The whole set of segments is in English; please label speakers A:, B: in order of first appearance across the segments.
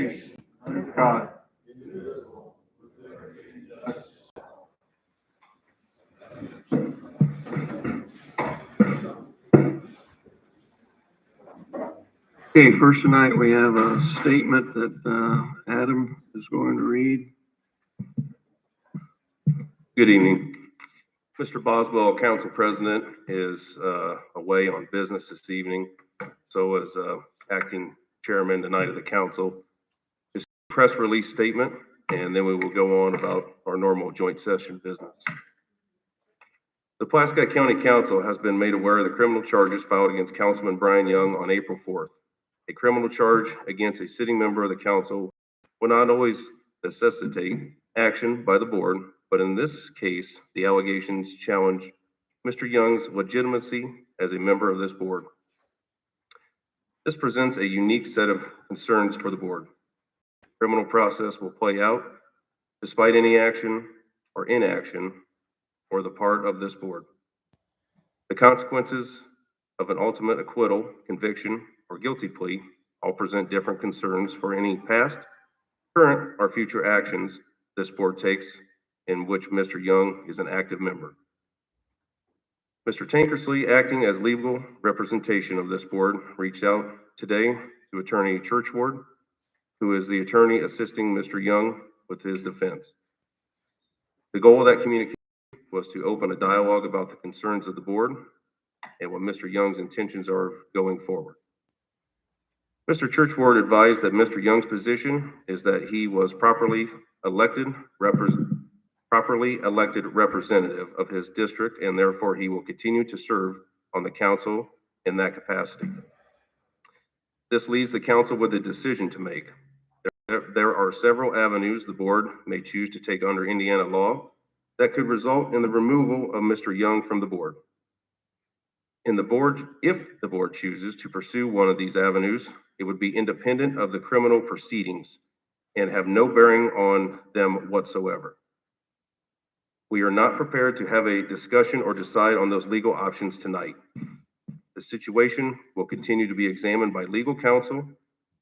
A: nation under God. Okay, first tonight we have a statement that Adam is going to read.
B: Good evening. Mr. Boswell, Council President, is away on business this evening. So is Acting Chairman tonight of the Council. Just a press release statement, and then we will go on about our normal joint session business. The Pulaski County Council has been made aware of the criminal charges filed against Councilman Brian Young on April 4th. A criminal charge against a sitting member of the council will not always necessitate action by the board, but in this case, the allegations challenge Mr. Young's legitimacy as a member of this board. This presents a unique set of concerns for the board. The criminal process will play out despite any action or inaction for the part of this board. The consequences of an ultimate acquittal, conviction, or guilty plea all present different concerns for any past, current, or future actions this board takes in which Mr. Young is an active member. Mr. Tankersley, acting as legal representation of this board, reached out today to Attorney Churchward, who is the attorney assisting Mr. Young with his defense. The goal of that communication was to open a dialogue about the concerns of the board and what Mr. Young's intentions are going forward. Mr. Churchward advised that Mr. Young's position is that he was properly elected representative of his district, and therefore he will continue to serve on the council in that capacity. This leaves the council with a decision to make. There are several avenues the board may choose to take under Indiana law that could result in the removal of Mr. Young from the board. If the board chooses to pursue one of these avenues, it would be independent of the criminal proceedings and have no bearing on them whatsoever. We are not prepared to have a discussion or decide on those legal options tonight. The situation will continue to be examined by legal counsel,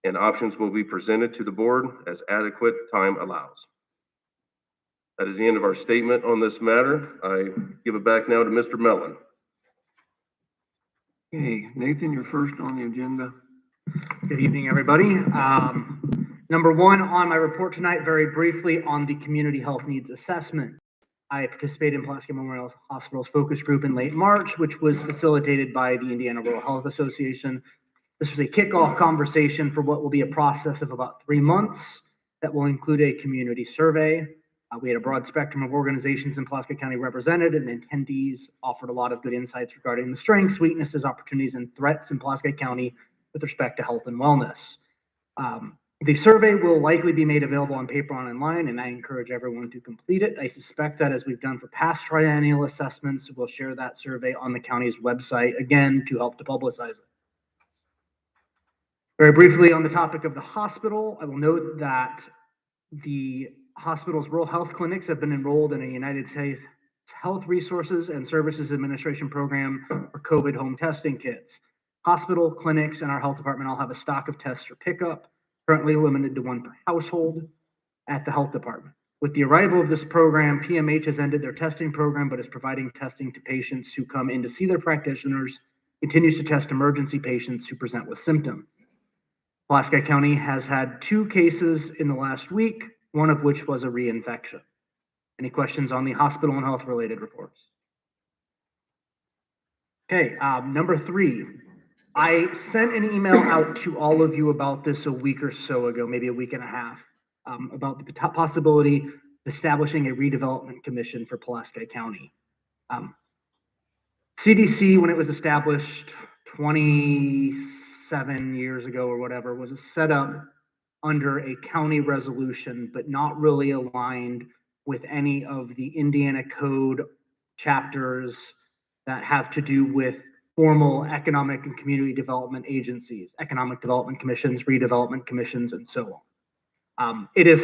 B: and options will be presented to the board as adequate time allows. That is the end of our statement on this matter. I give it back now to Mr. Mellon.
A: Okay, Nathan, you're first on the agenda.
C: Good evening, everybody. Number one on my report tonight, very briefly on the community health needs assessment. I participated in Pulaski Memorial Hospital's focus group in late March, which was facilitated by the Indiana Rural Health Association. This was a kickoff conversation for what will be a process of about 3 months that will include a community survey. We had a broad spectrum of organizations in Pulaski County represented, and attendees offered a lot of good insights regarding the strengths, weaknesses, opportunities, and threats in Pulaski County with respect to health and wellness. The survey will likely be made available on paper and online, and I encourage everyone to complete it. I suspect that as we've done for past triennial assessments, we'll share that survey on the county's website, again, to help to publicize it. Very briefly on the topic of the hospital, I will note that the hospital's rural health clinics have been enrolled in a United States Health Resources and Services Administration program for COVID home testing kits. Hospital, clinics, and our health department all have a stock of tests for pickup, currently limited to 1 per household at the health department. With the arrival of this program, PMH has ended their testing program, but is providing testing to patients who come in to see their practitioners, continues to test emergency patients who present with symptoms. Pulaski County has had 2 cases in the last week, one of which was a reinfection. Any questions on the hospital and health related reports? Okay, number 3. I sent an email out to all of you about this a week or so ago, maybe a week and a half, about the possibility of establishing a redevelopment commission for Pulaski County. CDC, when it was established 27 years ago or whatever, was set up under a county resolution, but not really aligned with any of the Indiana Code chapters that have to do with formal economic and community development agencies, economic development commissions, redevelopment commissions, and so on. There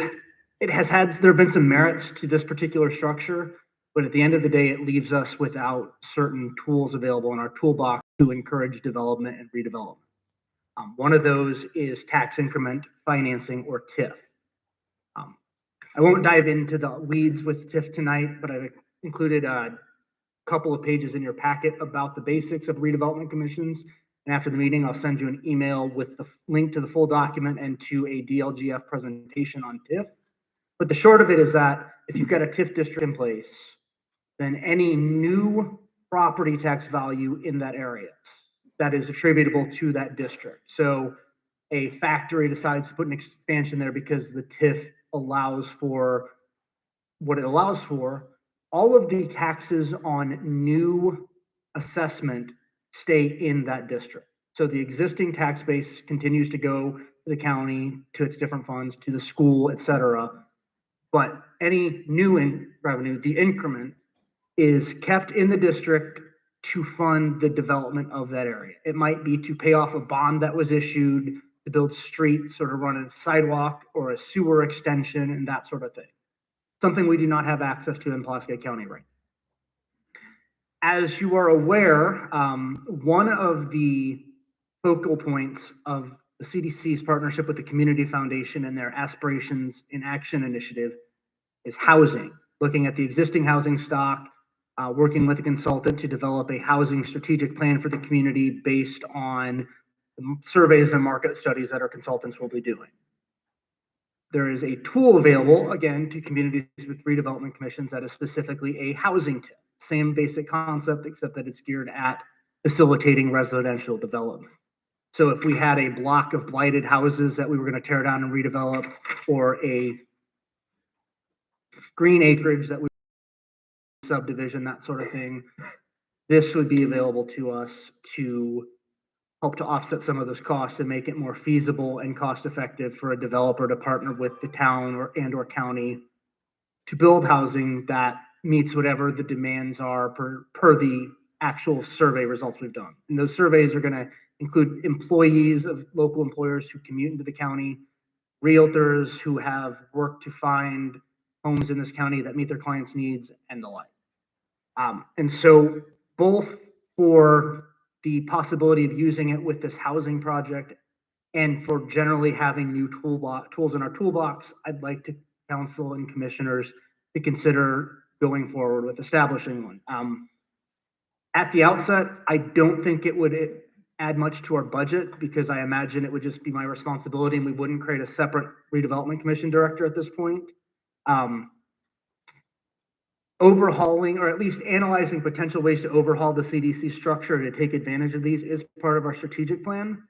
C: have been some merits to this particular structure, but at the end of the day, it leaves us without certain tools available in our toolbox to encourage development and redevelopment. One of those is tax increment financing, or TIF. I won't dive into the weeds with TIF tonight, but I've included a couple of pages in your packet about the basics of redevelopment commissions. And after the meeting, I'll send you an email with the link to the full document and to a DLGF presentation on TIF. But the short of it is that if you've got a TIF district in place, then any new property tax value in that area that is attributable to that district. So a factory decides to put an expansion there because the TIF allows for what it allows for. All of the taxes on new assessment stay in that district. So the existing tax base continues to go to the county, to its different funds, to the school, et cetera. But any new revenue, the increment, is kept in the district to fund the development of that area. It might be to pay off a bond that was issued, to build streets or to run a sidewalk or a sewer extension and that sort of thing. Something we do not have access to in Pulaski County right now. As you are aware, one of the focal points of the CDC's partnership with the Community Foundation and their Aspirations in Action initiative is housing, looking at the existing housing stock, working with a consultant to develop a housing strategic plan for the community based on the surveys and market studies that our consultants will be doing. There is a tool available, again, to communities with redevelopment commissions that is specifically a housing tip. Same basic concept, except that it's geared at facilitating residential development. So if we had a block of blighted houses that we were going to tear down and redevelop, or a green acreage that we subdivision, that sort of thing, this would be available to us to help to offset some of those costs and make it more feasible and cost effective for a developer to partner with the town or county to build housing that meets whatever the demands are per the actual survey results we've done. And those surveys are going to include employees of local employers who commute into the county, realtors who have worked to find homes in this county that meet their clients' needs, and the like. And so both for the possibility of using it with this housing project and for generally having new tools in our toolbox, I'd like to council and commissioners to consider going forward with establishing one. At the outset, I don't think it would add much to our budget, because I imagine it would just be my responsibility and we wouldn't create a separate redevelopment commission director at this point. Overhauling, or at least analyzing potential ways to overhaul the CDC structure to take advantage of these, is part of our strategic plan.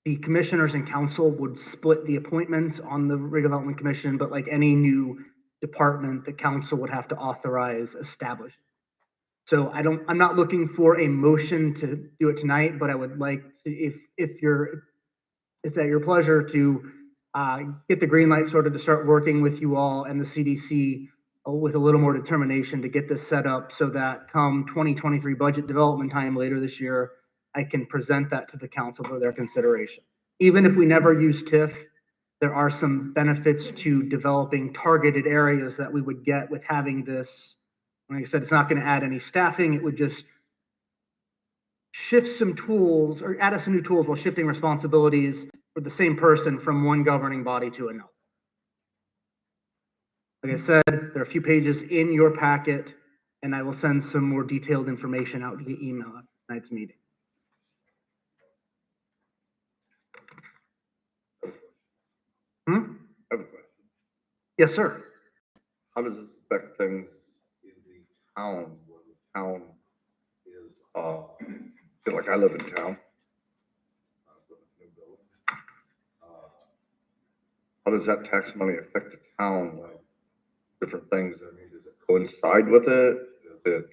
C: The commissioners and council would split the appointments on the redevelopment commission, but like any new department, the council would have to authorize establishing. So I'm not looking for a motion to do it tonight, but I would like to, if it's at your pleasure, to get the green light sort of to start working with you all and the CDC with a little more determination to get this set up so that come 2023 budget development time later this year, I can present that to the council for their consideration. Even if we never use TIF, there are some benefits to developing targeted areas that we would get with having this. Like I said, it's not going to add any staffing. It would just shift some tools or add us some new tools while shifting responsibilities for the same person from one governing body to another. Like I said, there are a few pages in your packet, and I will send some more detailed information out via email at tonight's meeting.
D: I have a question.
C: Yes, sir.
D: How does this affect things in the town, where the town is, feel like I live in town. How does that tax money affect the town? Like different things, I mean, does it coincide with it? Is it,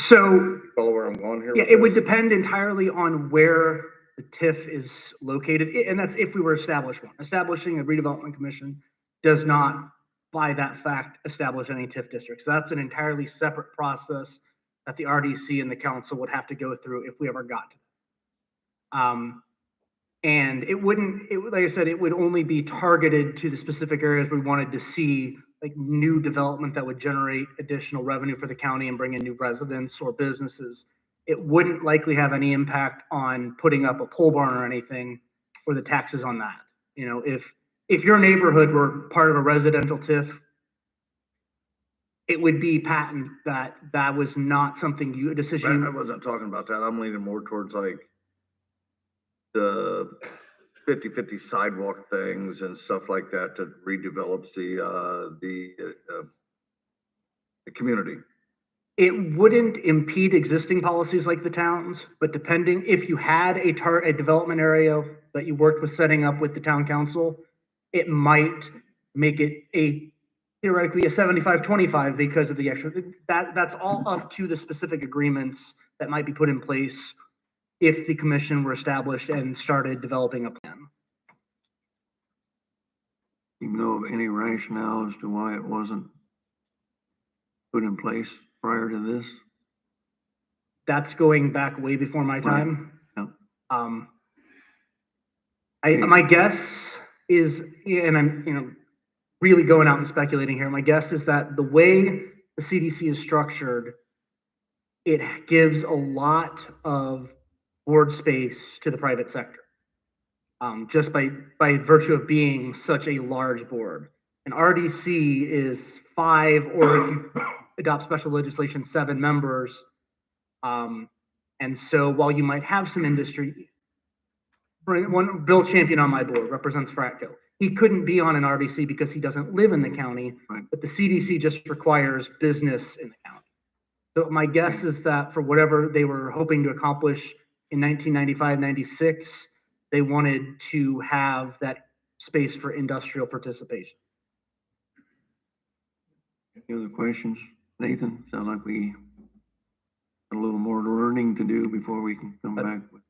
C: So,
D: you follow where I'm going here?
C: yeah,
D: with
C: it would
D: this?
C: depend entirely on where the TIF is located, and that's if we were to establish one. Establishing a redevelopment commission does not, by that fact, establish any TIF districts. So that's an entirely separate process that the RDC and the council would have to go through if we ever got to that. And it wouldn't, like I said, it would only be targeted to the specific areas we wanted to see, like new development that would generate additional revenue for the county and bring in new residents or businesses. it wouldn't likely have any impact on putting up a pole barn or anything, or the taxes on that. You know, if your neighborhood were part of a residential TIF, it would be patent that that was not something a
D: I
C: decision.
D: wasn't talking about that. I'm leaning more towards like the 50/50 sidewalk things and stuff like that to redevelop the community.
C: It wouldn't impede existing policies like the towns, but depending, if you had a development area that you worked with setting up with the town council, it might make it theoretically a 75/25 because of the extra, that's all up to the specific agreements that might be put in place if the commission were established and started developing a plan.
A: You know of any rationale as to why it wasn't put in place prior to this?
C: That's going back way before my time.
A: Yeah.
C: My guess is, and I'm, you know, really going out and speculating here. My guess is that the way the CDC is structured, it gives a lot of board space to the private sector. Just by virtue of being such a large board. And RDC is 5, or if you adopt special legislation, 7 members. And so while you might have some industry, one Bill Champion on my board represents Fratco. He couldn't be on an RDC because he doesn't live in the county,
A: Right.
C: but the CDC just requires business in the county. So my guess is that for whatever they were hoping to accomplish in 1995, 96, they wanted to have that space for industrial participation.
A: Any other questions? Nathan, sound like we got a little more learning to do before we can come back with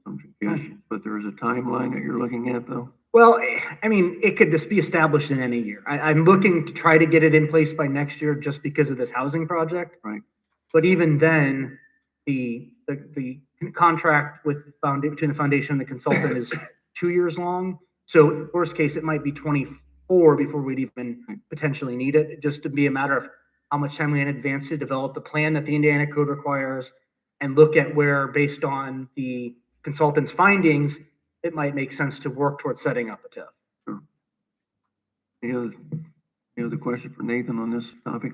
A: some suggestions. But there is a timeline that you're looking at, though?
C: Well, I mean, it could just be established in any year. I'm looking to try to get it in place by next year just because of this housing project.
A: Right.
C: But even then, the contract with between the foundation and the consultant is 2 years long. So worst case, it might be 24 before we'd even potentially need it, just to be a matter of how much time we in advance to develop the plan that the Indiana code requires and look at where, based on the consultant's findings, it might make sense to work towards setting up a TIF.
A: Sure. Any other question for Nathan on this topic?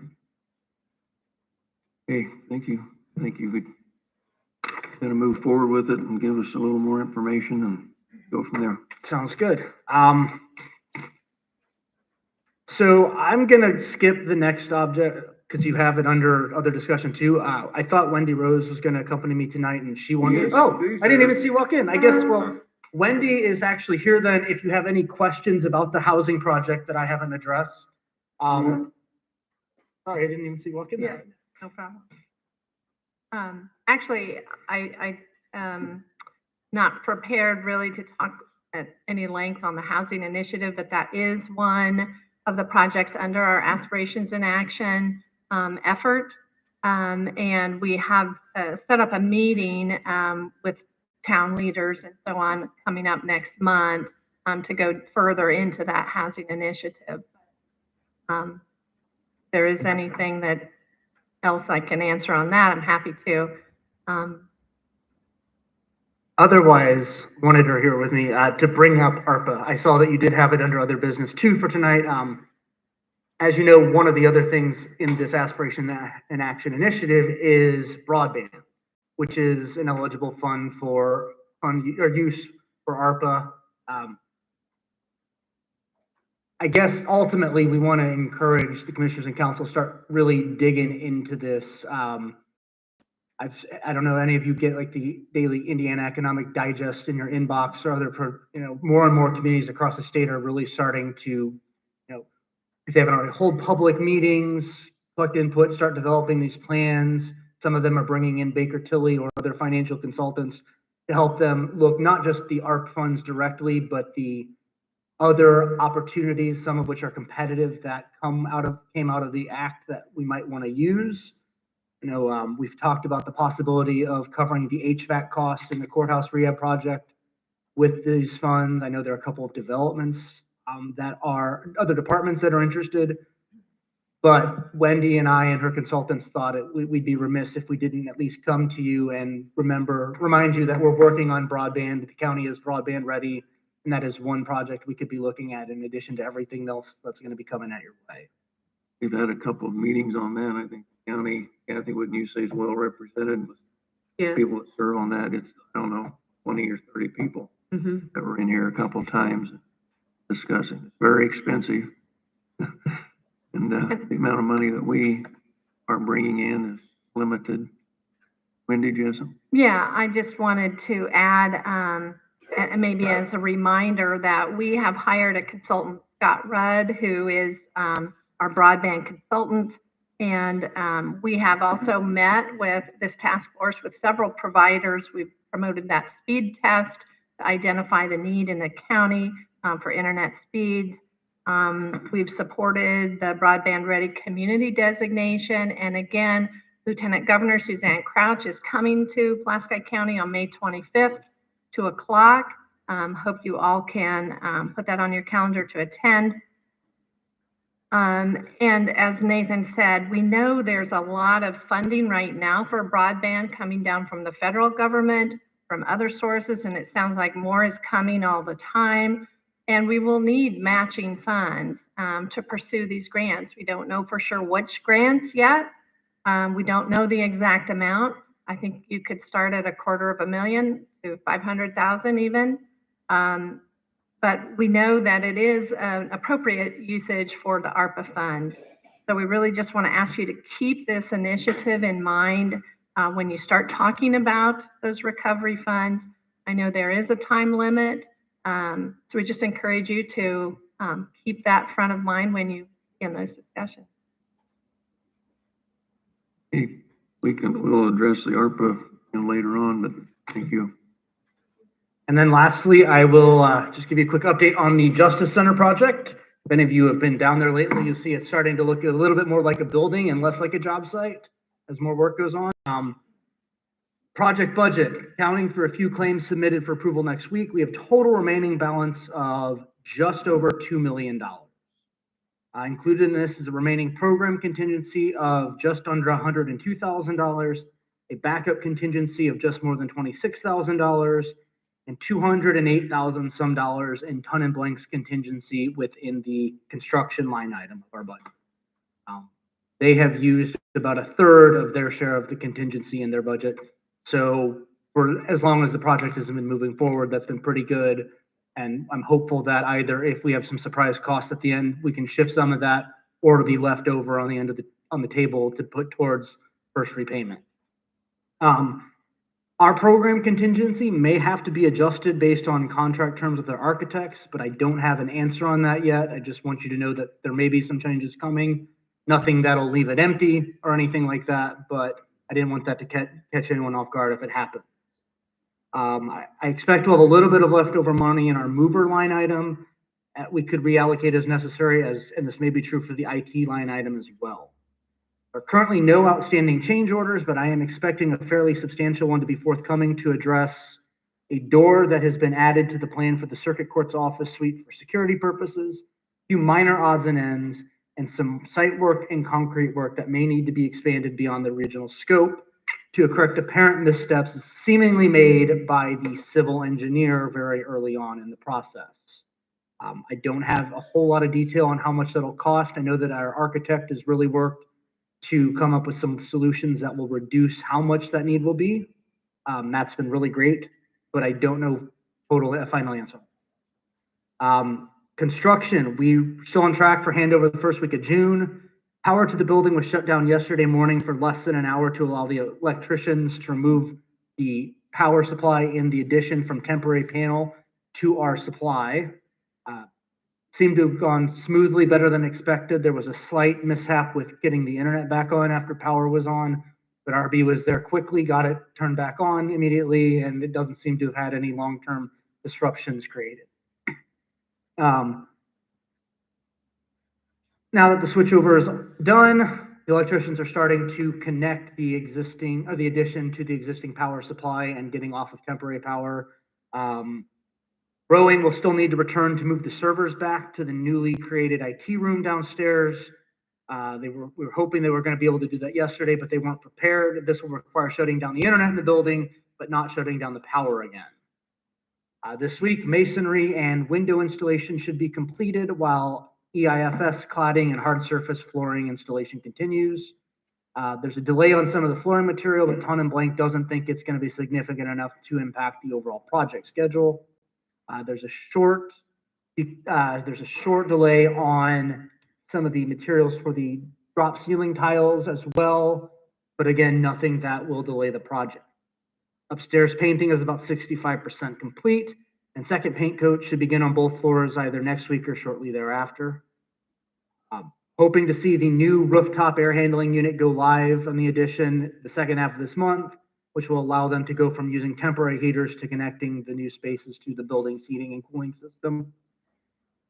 A: Okay, thank you. Thank you. We're gonna move forward with it and give us a little more information and go from there.
C: Sounds good. So I'm gonna skip the next object because you have it under other discussion too. I thought Wendy Rose was gonna accompany me tonight and she wanted,
D: Yes,
C: oh,
D: please,
C: I didn't
D: sir.
C: even see you walk in. I guess, well, Wendy is actually here then if you have any questions about the housing project that I haven't addressed. Sorry, I didn't even see you walk in there.
E: No problem. Actually, I not prepared really to talk at any length on the housing initiative, but that is one of the projects under our Aspirations in Action effort. And we have set up a meeting with town leaders and so on coming up next month to go further into that housing initiative. There is anything that else I can answer on that, I'm happy to.
C: Otherwise, wanted her here with me to bring up ARPA. I saw that you did have it under other business too for tonight. As you know, one of the other things in this Aspiration and Action initiative is broadband, which is an eligible fund for use for ARPA. I guess ultimately we want to encourage the commissioners and council start really digging into this. I don't know, any of you get like the daily Indiana Economic Digest in your inbox or other, more and more communities across the state are really starting to, if they haven't already, hold public meetings, collect input, start developing these plans. Some of them are bringing in Baker Tilly or other financial consultants to help them look not just the ARP funds directly, but the other opportunities, some of which are competitive, that came out of the act that we might want to use. We've talked about the possibility of covering the HVAC costs in the courthouse rehab project with these funds. I know there are a couple of developments that are other departments that are interested, But Wendy and I and her consultants thought we'd be remiss if we didn't at least come to you and remind you that we're working on broadband. The county is broadband ready, and that is one project we could be looking at in addition to everything else that's going to be coming at your way.
A: We've had a couple of meetings on that. I think the county, Kathy, wouldn't you say is well represented with
F: Yeah.
A: people that serve on that? It's, I don't know, 20 or 30 people
F: Mhm.
A: that were in here a couple of times discussing. It's very expensive. And the amount of money that we are bringing in is limited. Wendy, Jessup?
E: Yeah, I just wanted to add, maybe as a reminder that we have hired a consultant, Scott Rudd, who is our broadband consultant. And we have also met with this task force with several providers. We've promoted that speed test to identify the need in the county for internet speeds. We've supported the Broadband Ready Community designation. And again, Lieutenant Governor Suzanne Crouch is coming to Pulaski County on May 25th, 2 o'clock. Hope you all can put that on your calendar to attend. And as Nathan said, we know there's a lot of funding right now for broadband coming down from the federal government, from other sources, and it sounds like more is coming all the time. And we will need matching funds to pursue these grants. We don't know for sure which grants yet. We don't know the exact amount. I think you could start at $250,000 to $500,000 even. But we know that it is an appropriate usage for the ARPA funds. So we really just want to ask you to keep this initiative in mind when you start talking about those recovery funds. I know there is a time limit. So we just encourage you to keep that front of mind when you begin those discussions.
A: Hey, we'll address the ARPA later on, but thank you.
C: And then lastly, I will just give you a quick update on the Justice Center project. If any of you have been down there lately, you'll see it's starting to look a little bit more like a building and less like a job site as more work goes on. Project budget, accounting for a few claims submitted for approval next week. We have total remaining balance of just over $2 million. Included in this is a remaining program contingency of just under $102,000, a backup contingency of just more than $26,000, and $208,000 some dollars in ton and blanks contingency within the construction line item of our budget. They have used about a third of their share of the contingency in their budget. So for as long as the project has been moving forward, that's been pretty good. And I'm hopeful that either if we have some surprise costs at the end, we can shift some of that, or it'll be left over on the end of the table to put towards first repayment. Our program contingency may have to be adjusted based on contract terms with our architects, but I don't have an answer on that yet. I just want you to know that there may be some changes coming. Nothing that'll leave it empty or anything like that, but I didn't want that to catch anyone off guard if it happened. I expect to have a little bit of leftover money in our mover line item. We could reallocate as necessary, and this may be true for the IT line item as well. There are currently no outstanding change orders, but I am expecting a fairly substantial one to be forthcoming to address a door that has been added to the plan for the circuit court's office suite for security purposes, a few minor odds and ends, and some site work and concrete work that may need to be expanded beyond the original scope to correct apparent missteps seemingly made by the civil engineer very early on in the process. I don't have a whole lot of detail on how much that'll cost. I know that our architect has really worked to come up with some solutions that will reduce how much that need will be. That's been really great, but I don't know a final answer. Construction, we're still on track for handover the first week of June. Power to the building was shut down yesterday morning for less than an hour to allow the electricians to remove the power supply in the addition from temporary panel to our supply. Seemed to have gone smoothly, better than expected. There was a slight mishap with getting the internet back on after power was on, but RB was there quickly, got it turned back on immediately, and it doesn't seem to have had any long-term disruptions created. Now that the switchover is done, the electricians are starting to connect the addition to the existing power supply and getting off of temporary power. Rowing will still need to return to move the servers back to the newly created IT room downstairs. We were hoping they were going to be able to do that yesterday, but they weren't prepared. This will require shutting down the internet in the building, but not shutting down the power again. This week, masonry and window installation should be completed while EIFS cladding and hard surface flooring installation continues. There's a delay on some of the flooring material, but Ton and Blank doesn't think it's going to be significant enough to impact the overall project schedule. There's a short delay on some of the materials for the drop ceiling tiles as well, but again, nothing that will delay the project. Upstairs painting is about 65% complete, and second paint coat should begin on both floors either next week or shortly thereafter. Hoping to see the new rooftop air handling unit go live on the addition the second half of this month, which will allow them to go from using temporary heaters to connecting the new spaces to the building's heating and cooling system.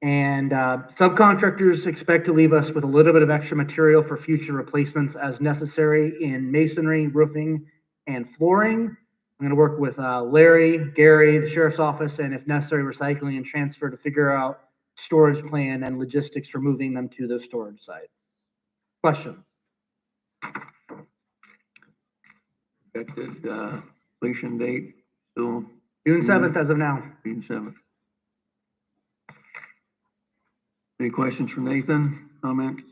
C: And subcontractors expect to leave us with a little bit of extra material for future replacements as necessary in masonry, roofing, and flooring. I'm going to work with Larry, Gary, the sheriff's office, and if necessary, recycling and transfer to figure out storage plan and logistics for moving them to those storage sites. Questions?
A: Expected, completion date, still
C: June 7th as of now.
A: June 7th. Any questions for Nathan? Comments?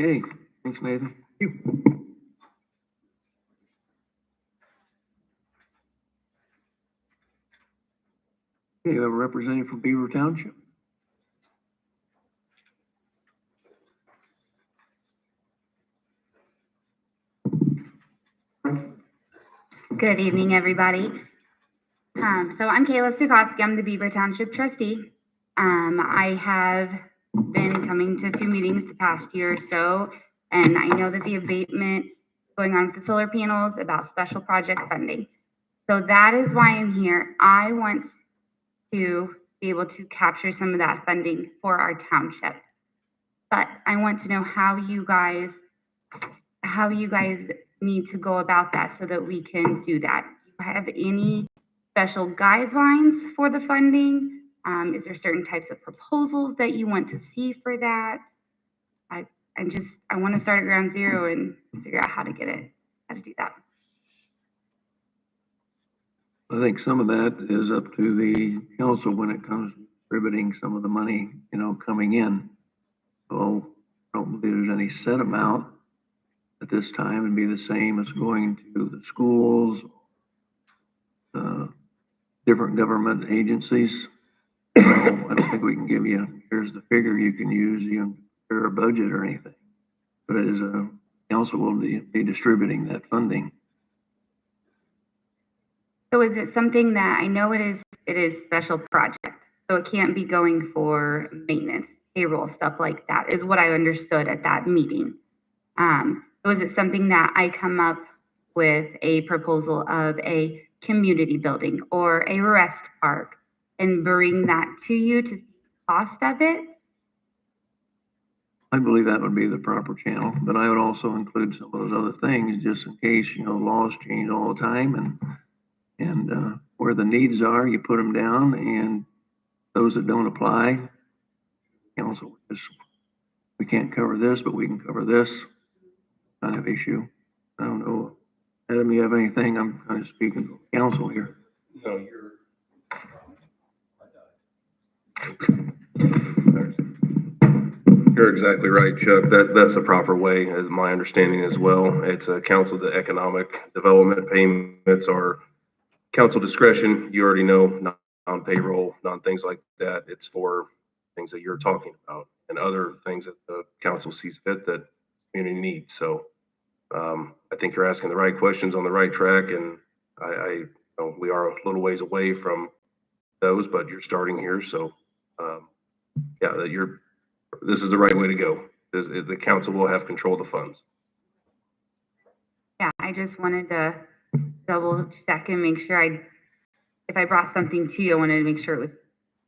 A: Okay, thanks, Nathan.
C: Thank you.
A: Okay, you have a representative from Beaver Township.
F: Good evening, everybody. So I'm Kayla Sukowski. I'm the Beaver Township trustee. I have been coming to a few meetings the past year or so, and I know that the abatement going on with the solar panels about special project funding. So that is why I'm here. I want to be able to capture some of that funding for our township. But I want to know how you guys need to go about that so that we can do that. Do you have any special guidelines for the funding? Is there certain types of proposals that you want to see for that? I want to start at ground zero and figure out how to do that.
A: I think some of that is up to the council when it comes to distributing some of the money, coming in. So I don't believe there's any set amount at this time and be the same as going to the schools, different government agencies. So I don't think we can give you, here's the figure you can use, for a budget or anything. But it is council will be distributing that funding.
F: So is it something that I know it is special project, so it can't be going for maintenance, payroll, stuff like that, is what I understood at that meeting. So is it something that I come up with a proposal of a community building or a rest park and bring that to you to see the cost of it?
A: I believe that would be the proper channel, but I would also include some of those other things just in case, laws change all the time and where the needs are, you put them down, and those that don't apply, council, we can't cover this, but we can cover this kind of issue. I don't know. Adam, you have anything? I'm kind of speaking for council here.
B: No, you're exactly right, Chuck. That's the proper way, as my understanding as well. It's a council, the economic development payments are council discretion. You already know, not on payroll, not things like that. It's for things that you're talking about and other things that the council sees fit that community needs. So I think you're asking the right questions on the right track, and I know we are a little ways away from those, but you're starting here. So this is the right way to go. The council will have control of the funds.
F: Yeah, I just wanted to double check and make sure if I brought something to you, I wanted to make sure it was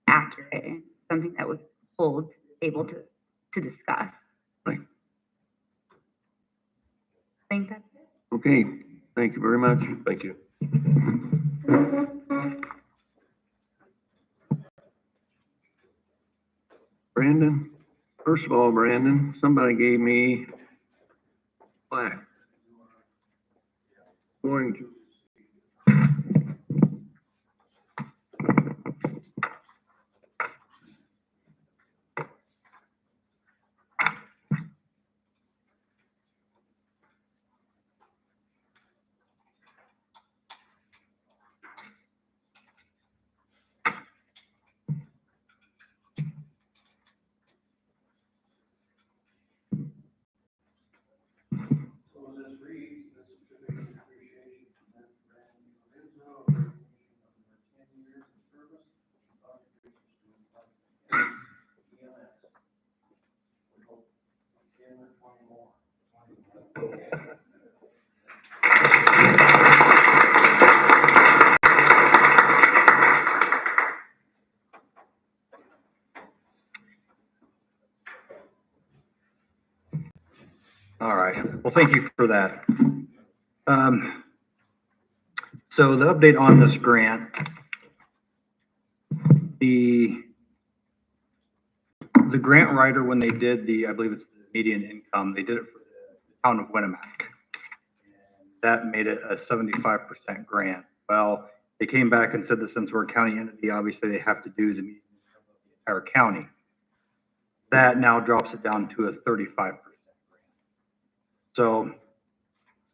F: accurate and something that was able to discuss.
A: Right.
F: I think that's it.
A: Okay, thank you very much.
B: Thank you.
A: Brandon? First of all, Brandon, somebody gave me plaque. Going to.
G: All right, well, thank you for that. So the update on this grant, the grant writer, when they did I believe it's the median income, they did it for the town of Winnemac. That made it a 75% grant. Well, they came back and said that since we're a county entity, obviously they have to do the median income of the entire county. That now drops it down to a 35% grant. So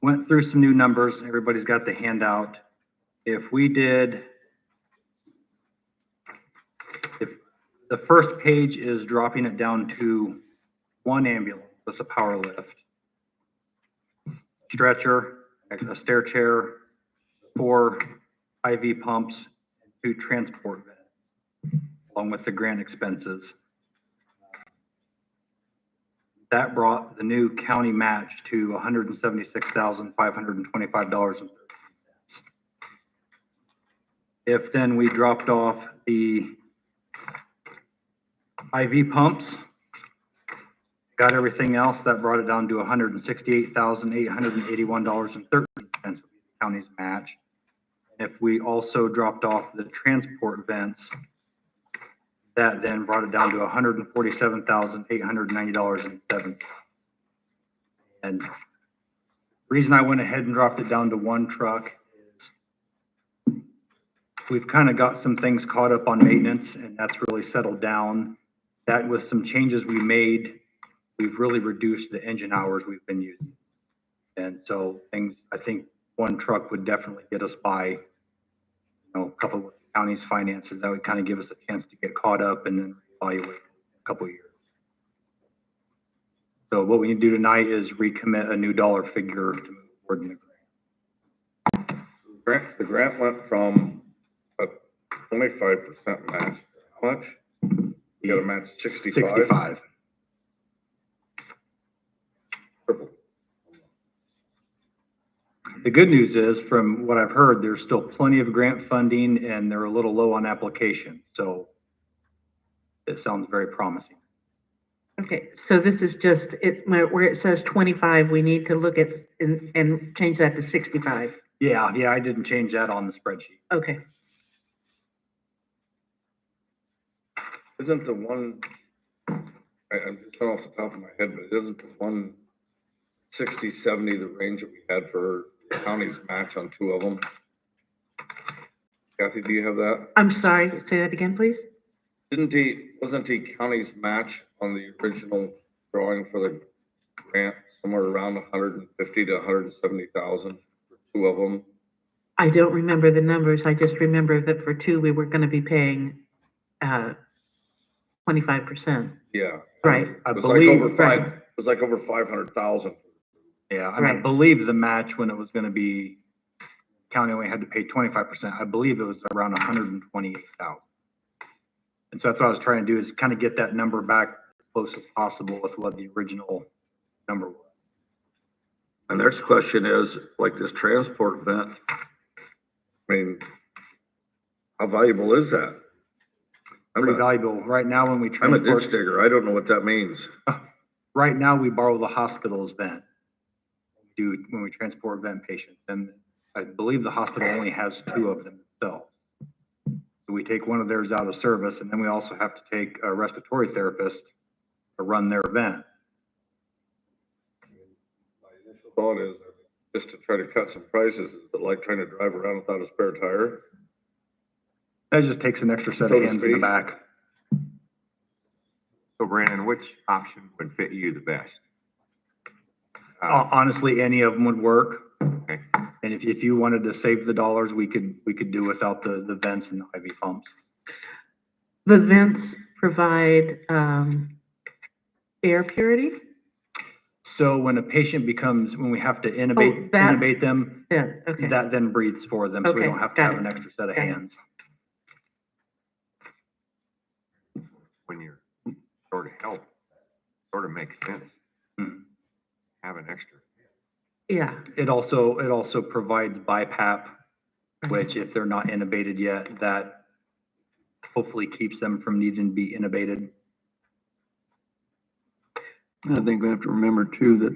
G: went through some new numbers. Everybody's got the handout. If the first page is dropping it down to one ambulance, that's a power lift, stretcher, a stair chair, 4 IV pumps, and 2 transport vents, along with the grant expenses. That brought the new county match to $176,525.30. If then we dropped off the IV pumps, got everything else, that brought it down to $168,881.13 would be the county's match. If we also dropped off the transport vents, that then brought it down to $147,890.07. And the reason I went ahead and dropped it down to 1 truck is we've kind of got some things caught up on maintenance, and that's really settled down. That with some changes we made, we've really reduced the engine hours we've been using. And so I think 1 truck would definitely get us by, a couple of county's finances. That would kind of give us a chance to get caught up and then evaluate a couple of years. So what we need to do tonight is recommit a new dollar figure to move forward in the grant.
D: The grant went from a 25% match. How much? You got to match 65?
G: 65.
D: Triple.
G: The good news is, from what I've heard, there's still plenty of grant funding and they're a little low on applications. So it sounds very promising.
H: Okay, so this is just, where it says 25, we need to look at and change that to 65.
G: Yeah, I didn't change that on the spreadsheet.
H: Okay.
D: Isn't the one, I'm just going off the top of my head, but isn't the 160, 70 the range that we had for the county's match on 2 of them? Kathy, do you have that?
H: I'm sorry, say that again, please?
D: Wasn't the county's match on the original drawing for the grant somewhere around 150 to 170,000 for 2 of them?
H: I don't remember the numbers. I just remember that for 2, we were going to be paying 25%.
D: Yeah.
H: Right.
G: I
D: It was
G: believe,
D: like over 500,000.
G: yeah, I
H: Right.
G: believe the match when it was going to be, county only had to pay 25%. I believe it was around 128,000. And so that's what I was trying to do, is kind of get that number back as close as possible with what the original number was.
D: The next question is, like this transport vent, I mean, how valuable is that?
G: Pretty valuable. Right now, when we
D: I'm a ditch
G: transport,
D: digger. I don't know what that means.
G: right now, we borrow the hospital's vent. When we transport vent patients, and I believe the hospital only has 2 of them themselves. So we take one of theirs out of service, and then we also have to take a respiratory therapist to run their event.
D: My initial thought is just to try to cut some prices, is it like trying to drive around without a spare tire?
G: That just takes an extra set
D: So
G: of
D: to
G: hands in the
D: speak.
G: back.
I: So Brandon, which option would fit you the best?
G: Honestly, any of them would work.
I: Okay.
G: And if you wanted to save the dollars, we could do without the vents and the IV pumps.
H: The vents provide, air purity?
G: So when a patient when we have to intubate
H: that-
G: intubate them,
H: Yeah, okay.
G: that then breathes for them, so we
H: Okay,
G: don't have to
H: got
G: have
H: it.
G: an extra set of
H: Got it.
G: hands.
I: When you're short of help, sort of makes sense.
G: Mhm.
I: Have an extra.
H: Yeah,
G: It also provides BiPAP, which if they're not intubated yet, that hopefully keeps them from needing to be intubated.
A: I think we have to remember too that,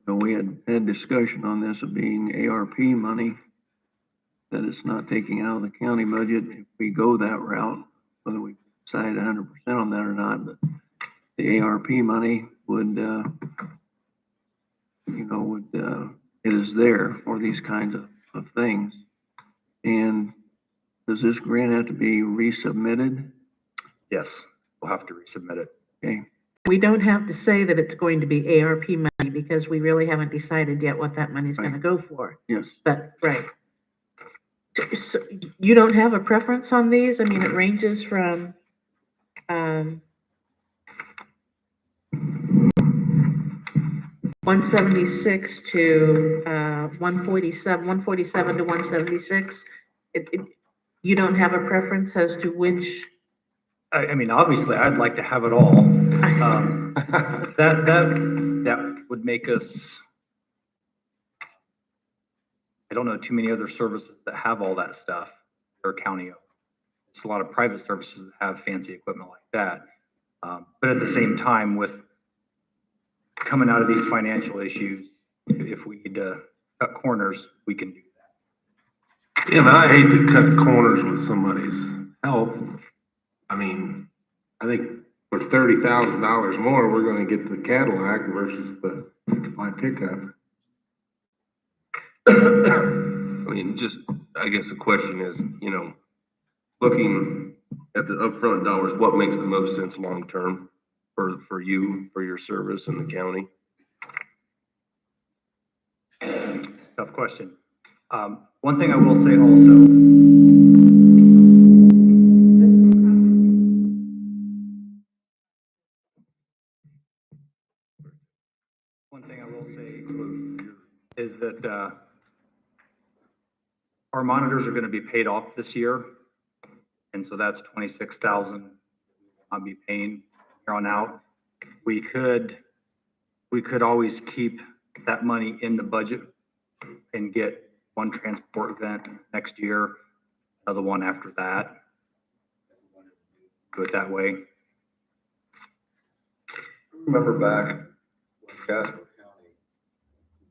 A: we had discussion on this of being ARP money, that it's not taking out of the county budget if we go that route, whether we decide 100% on that or not, but the ARP money would, it is there for these kinds of things. And does this grant have to be resubmitted?
G: Yes, we'll have to resubmit it.
A: Okay,
H: we don't have to say that it's going to be ARP money because we really haven't decided yet what that money's gonna go for.
A: yes.
H: But, right. So you don't have a preference on these? I mean, it ranges from, 176 to, 147 to 176. You don't have a preference as to which?
G: I mean, obviously, I'd like to have it all. That would make us, I don't know too many other services that have all that stuff, or county. It's a lot of private services that have fancy equipment like that. But at the same time, with coming out of these financial issues, if we need to cut corners, we can do that.
J: Yeah, but I hate to cut corners with somebody's health. I mean, I think for $30,000 more, we're gonna get the Cadillac versus my pickup.
B: I mean, I guess the question is, looking at the upfront dollars, what makes the most sense long-term for you, for your service in the county?
G: Tough question. One thing I will say also, is that our monitors are going to be paid off this year. And so that's 26,000 I'll be paying here on out. We could always keep that money in the budget and get one transport event next year, another one after that. Do it that way.
D: Remember back when Jasper County,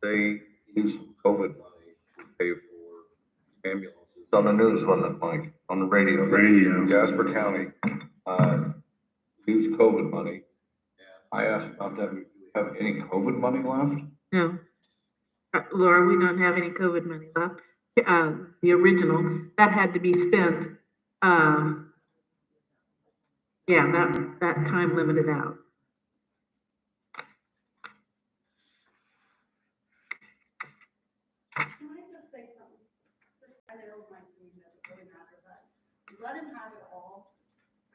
D: they used COVID money to pay for ambulances. On the news, wasn't it, Mike? On the radio.
J: Radio.
D: Jasper County, used COVID money. I asked about that, do we have any COVID money left?
H: No. Laura, we don't have any COVID money left. The original, that had to be spent, that time limited out.
K: Let him have it all.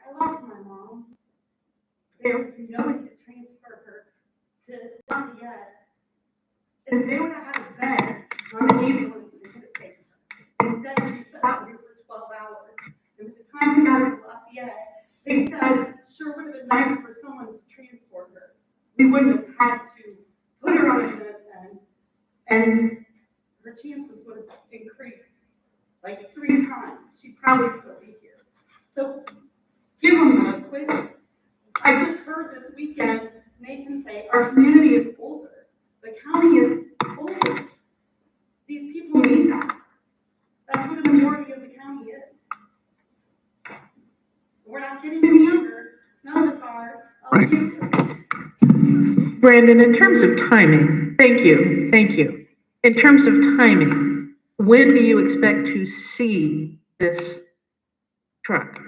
K: I lost my mom. There was no one to transfer her to Lafayette. If they would have had a bed, run an ambulance, they could have taken her. Instead, she sat out here for 12 hours. And by the time we got her to Lafayette, they said, sure would have been nice for someone to transport her. We wouldn't have had to put her on a bed then, and her chances would have increased like 3 times. She'd probably still be here. So give them a quick. I just heard this weekend Nathan say our community is older. The county is older. These people need that. That's what the majority of the county is. We're not getting any younger. None of us are.
A: Right.
H: Brandon, in terms of timing, thank you. In terms of timing, when do you expect to see this truck?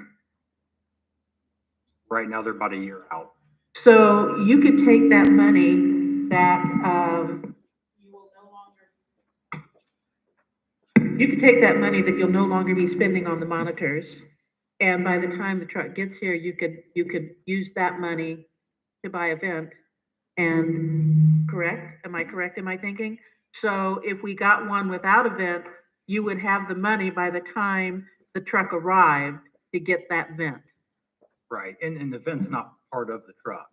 G: Right now, they're about a year out.
H: So you could take that money that, you could take that money that you'll no longer be spending on the monitors. And by the time the truck gets here, you could use that money to buy a vent. And correct? Am I correct in my thinking? So if we got one without a vent, you would have the money by the time the truck arrived to get that vent.
G: Right, and the vent's not part of the truck.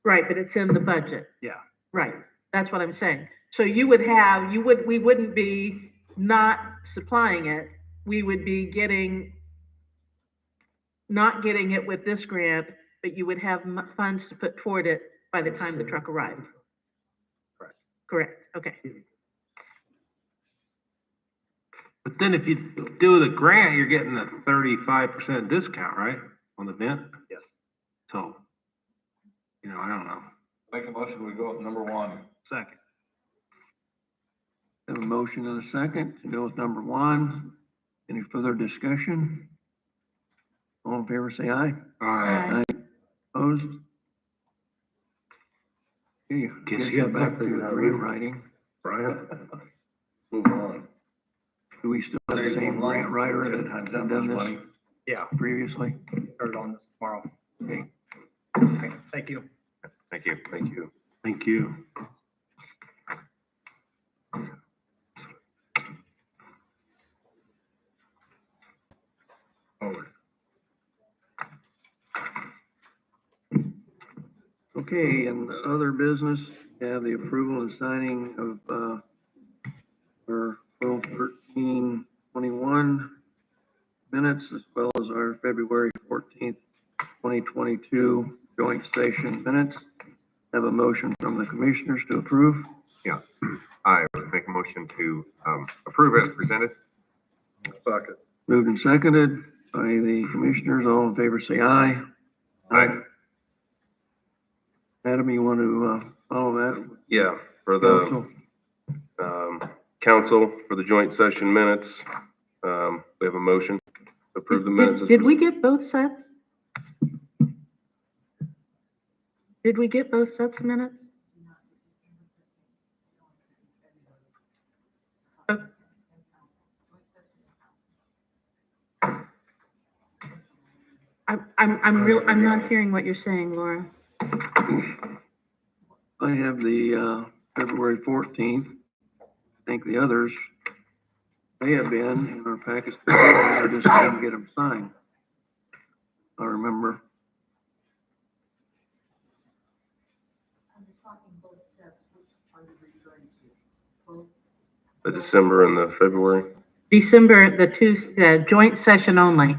H: Right, but it's in the budget.
G: Yeah.
H: Right, that's what I'm saying. So you would have, we wouldn't be not supplying it. We would be not getting it with this grant, but you would have funds to put toward it by the time the truck arrived.
G: Correct.
H: Correct, okay.
J: But then if you do the grant, you're getting a 35% discount, right, on the vent?
G: Yes.
J: So, I don't know.
D: Make a motion, we go with number one.
J: Second.
A: Have a motion and a second to go with number one. Any further discussion? All in favor, say aye.
J: Aye.
A: Opposed? Okay,
J: Guess
A: guess
J: you
A: you're
J: got
A: back
J: that
A: to
J: figured out,
A: rewriting.
J: Brian?
D: Move on.
A: Do we still have the same grant writer that had done this
G: Yeah,
A: previously?
G: start on this tomorrow.
A: Okay.
G: Okay, thank you.
I: Thank you.
B: Thank you.
J: Thank you.
A: Okay, and the other business, have the approval and signing of, our 12/13/21 minutes, as well as our February 14th, 2022 joint session minutes. Have a motion from the commissioners to approve.
I: Yeah, I would make a motion to approve as presented.
D: Second.
A: Moved and seconded by the commissioners. All in favor, say aye.
I: Aye.
A: Adam, you want to, follow that?
B: Yeah, for the
A: Council?
B: council, for the joint session minutes, we have a motion to approve the minutes. as
H: Did we get both sets? Did we get both sets of minutes? Oh. I'm not hearing what you're saying, Laura.
A: I have the, February 14th. I think the others, they have been in our packets. I just didn't get them signed. I remember.
B: The December and the February.
H: December, the joint session only.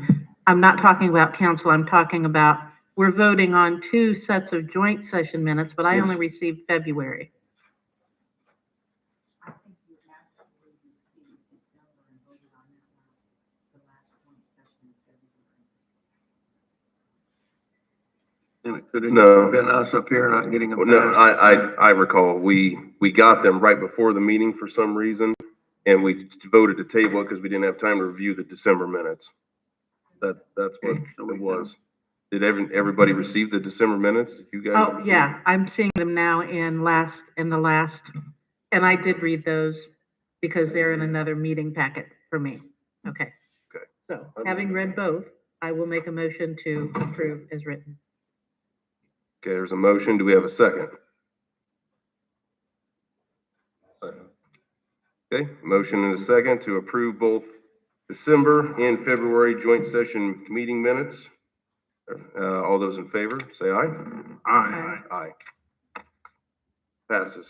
H: I'm not talking about council, I'm talking about, we're voting on two sets of joint session minutes, but I only received February.
A: And it could
B: No.
A: have been us up here not getting them.
B: Well, no,
A: passed.
B: I recall, we got them right before the meeting for some reason, and we voted to table it because we didn't have time to review the December minutes. That's what
A: Okay, so we
B: it was. Did everybody receive the December minutes? You guys?
H: Oh, yeah, I'm seeing them now in the last, and I did read those because they're in another meeting packet for me. Okay.
B: Okay.
H: So, having read both, I will make a motion to approve as written.
B: Okay, there's a motion. Do we have a second?
D: Second.
B: Okay, motion and a second to approve both December and February joint session meeting minutes. All those in favor, say aye.
J: Aye.
B: Aye. Passes.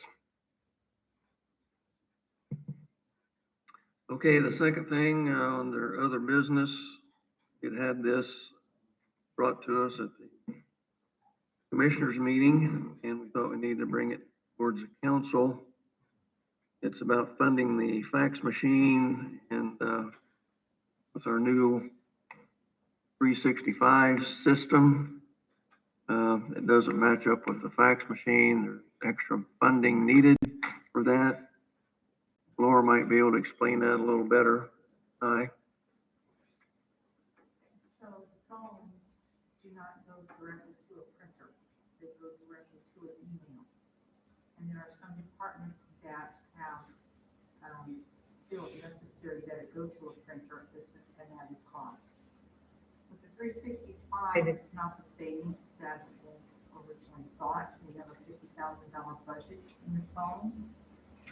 A: Okay, the second thing, under other business, it had this brought to us at the commissioners meeting, and we thought we needed to bring it towards the council. It's about funding the fax machine and, with our new 365 system. It doesn't match up with the fax machine. There's extra funding needed for that? Laura might be able to explain that a little better. Aye.
H: So the phones do not go directly to a printer, they go directly to an email. And there are some departments that have, feel it necessary that it go to a printer, this is an added cost. With the 365, it's not the savings that was originally thought. We have a $50,000 budget in the phones.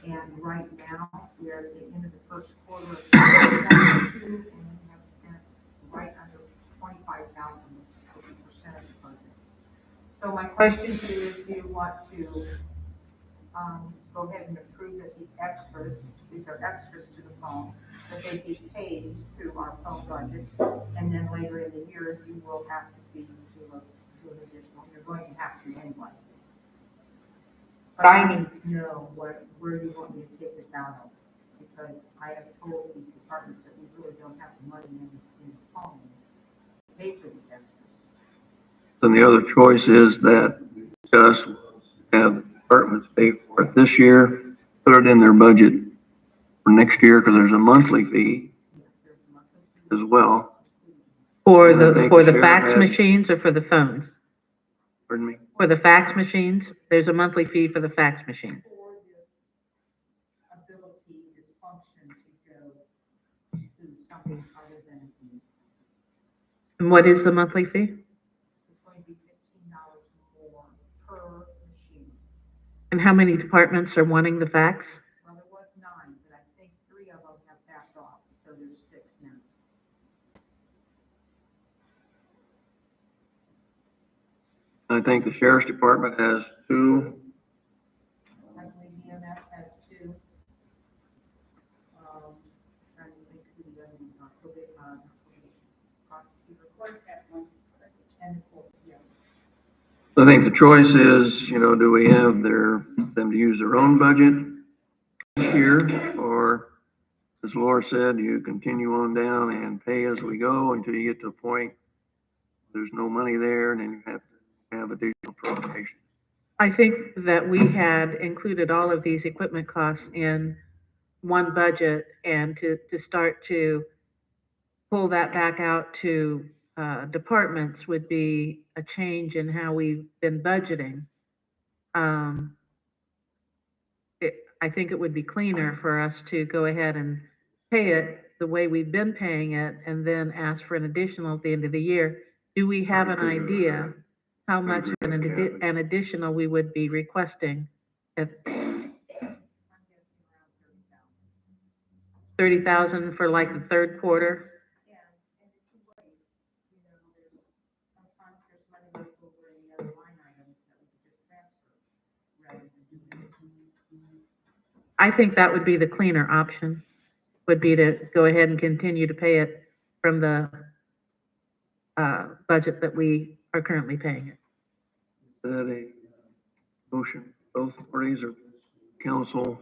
H: And right now, we are at the end of the first quarter of 2022, and we have spent right under 25,000, which is 50% of the budget. So my question to you is, do you want to go ahead and approve that these are extras to the phone, that they be paid through our phone budget, and then later in the year, you will have to be do an additional, you're going to have to anyway. But I need to know where you want me to take this out of, because I have told these departments that we really don't have the money in the phone to pay for these extras.
A: Then the other choice is that just have the departments pay for it this year, put it in their budget for next year, because there's a monthly fee as well.
H: For
A: And I think the
H: the
A: sheriff
H: fax
A: has-
H: machines or for the phones?
A: Pardon me?
H: For the fax machines, there's a monthly fee for the fax machines.
K: For this ability, this function to go to something other than a email.
H: And what is the monthly fee?
K: It's going to be $15 more per machine.
H: And how many departments are wanting the fax?
K: Well, there was 9, but I think 3 of them have backed off, so there's 6 now.
A: I think the sheriff's department has 2.
K: I believe EMS has 2. Trying to think who the other ones are, prosecutor. Courts have 1, and the court, yes.
A: I think the choice is, do we have them to use their own budget this year? Or, as Laura said, you continue on down and pay as we go until you get to a point there's no money there, and then you have to have additional appropriation.
H: I think that we had included all of these equipment costs in one budget, and to start to pull that back out to departments would be a change in how we've been budgeting. I think it would be cleaner for us to go ahead and pay it the way we've been paying it, and then ask for an additional at the end of the year. Do we have an idea how much of an additional we would be requesting? If 30,000 for like the third quarter?
K: Yeah, and in 2 ways, there's sometimes there's money left over in the other line items that we could just transfer rather than do it.
H: I think that would be the cleaner option, would be to go ahead and continue to pay it from the budget that we are currently paying it.
A: Is that a motion, both parties or council?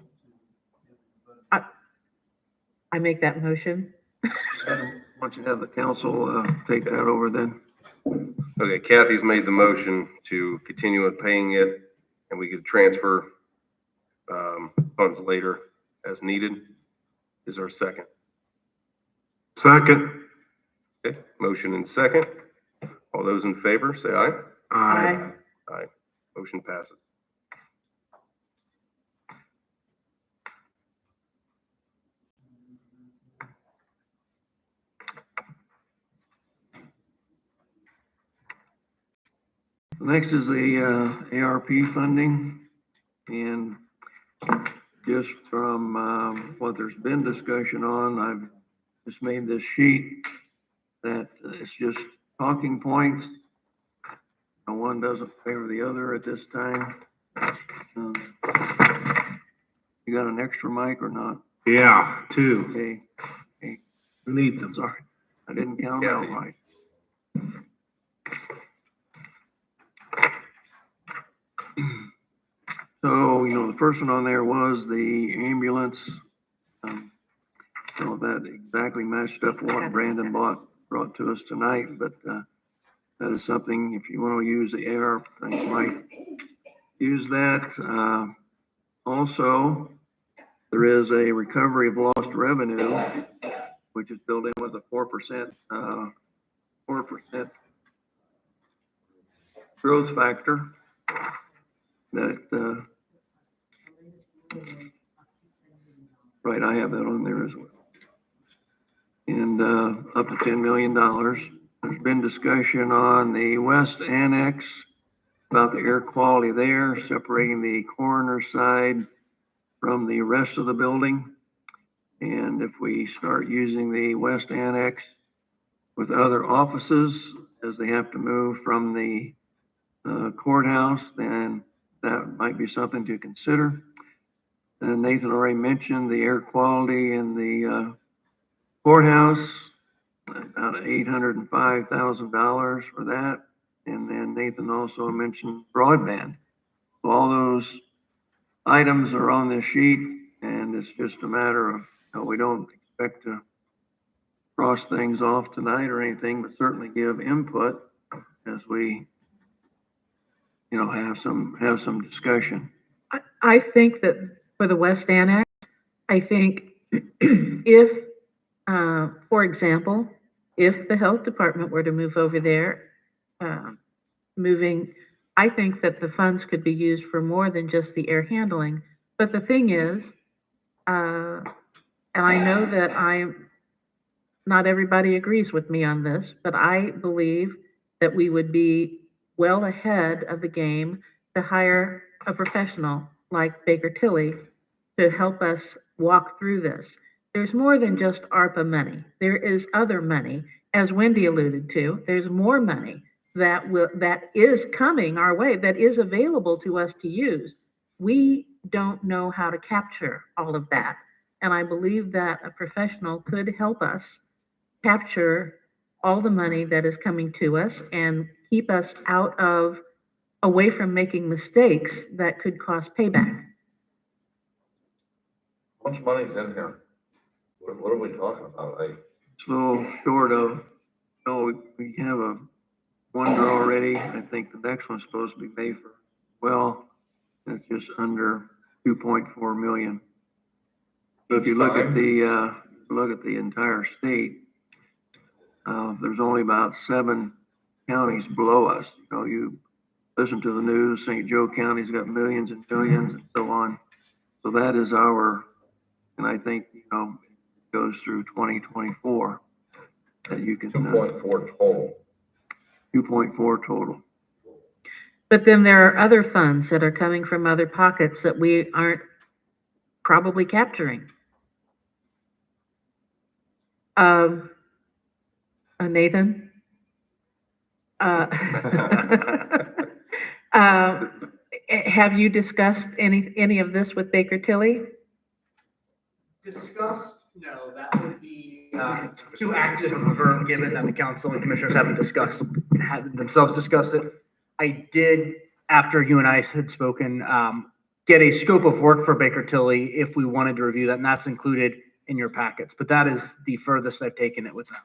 H: I make that motion.
A: Why don't you have the council take that over then?
B: Okay, Kathy's made the motion to continue with paying it, and we could transfer funds later as needed. Is there a second?
J: Second.
B: Okay, motion and second. All those in favor, say aye.
J: Aye.
B: Aye. Motion passes.
A: Next is the ARP funding, and just from what there's been discussion on, I've just made this sheet that it's just talking points. No one doesn't favor the other at this time. You got an extra mic or not?
J: Yeah, 2.
A: Okay,
J: Who needs them?
A: sorry, I didn't count them out right. So, the first one on there was the ambulance. So that exactly matched up what Brandon brought to us tonight, but that is something, if you want to use the AR, things might use that. Also, there is a recovery of lost revenue, which is built in with a 4%, 4% growth factor that, right, I have that on there as well. And up to $10 million. There's been discussion on the West Annex about the air quality there, separating the coroner side from the rest of the building. And if we start using the West Annex with other offices, as they have to move from the courthouse, then that might be something to consider. And Nathan already mentioned the air quality in the courthouse, about $805,000 for that. And then Nathan also mentioned broadband. So all those items are on this sheet, and it's just a matter of, we don't expect to cross things off tonight or anything, but certainly give input as we, have some discussion.
H: I think that for the West Annex, I think if, for example, if the health department were to move over there, I think that the funds could be used for more than just the air handling. But the thing is, and I know that not everybody agrees with me on this, but I believe that we would be well ahead of the game to hire a professional like Baker Tilly to help us walk through this. There's more than just ARPA money. There is other money, as Wendy alluded to. There's more money that is coming our way, that is available to us to use. We don't know how to capture all of that. And I believe that a professional could help us capture all the money that is coming to us and keep us away from making mistakes that could cost payback.
D: How much money's in here? What are we talking about?
A: It's a little short of, we have one draw already. I think the next one's supposed to be May 1st. Well, it's just under 2.4 million. So if you look at the entire state, there's only about 7 counties below us. You listen to the news, St. Joe County's got millions and millions and so on. So that is and I think, it goes through 2024 that you can.
D: 2.4 total.
A: 2.4 total.
H: But then there are other funds that are coming from other pockets that we aren't probably capturing. Nathan? Have you discussed any of this with Baker Tilly?
C: Discussed? No, that would be too active of a verb, given that the council and commissioners haven't themselves discussed it. I did, after you and I had spoken, get a scope of work for Baker Tilly if we wanted to review that, and that's included in your packets. But that is the furthest I've taken it with them.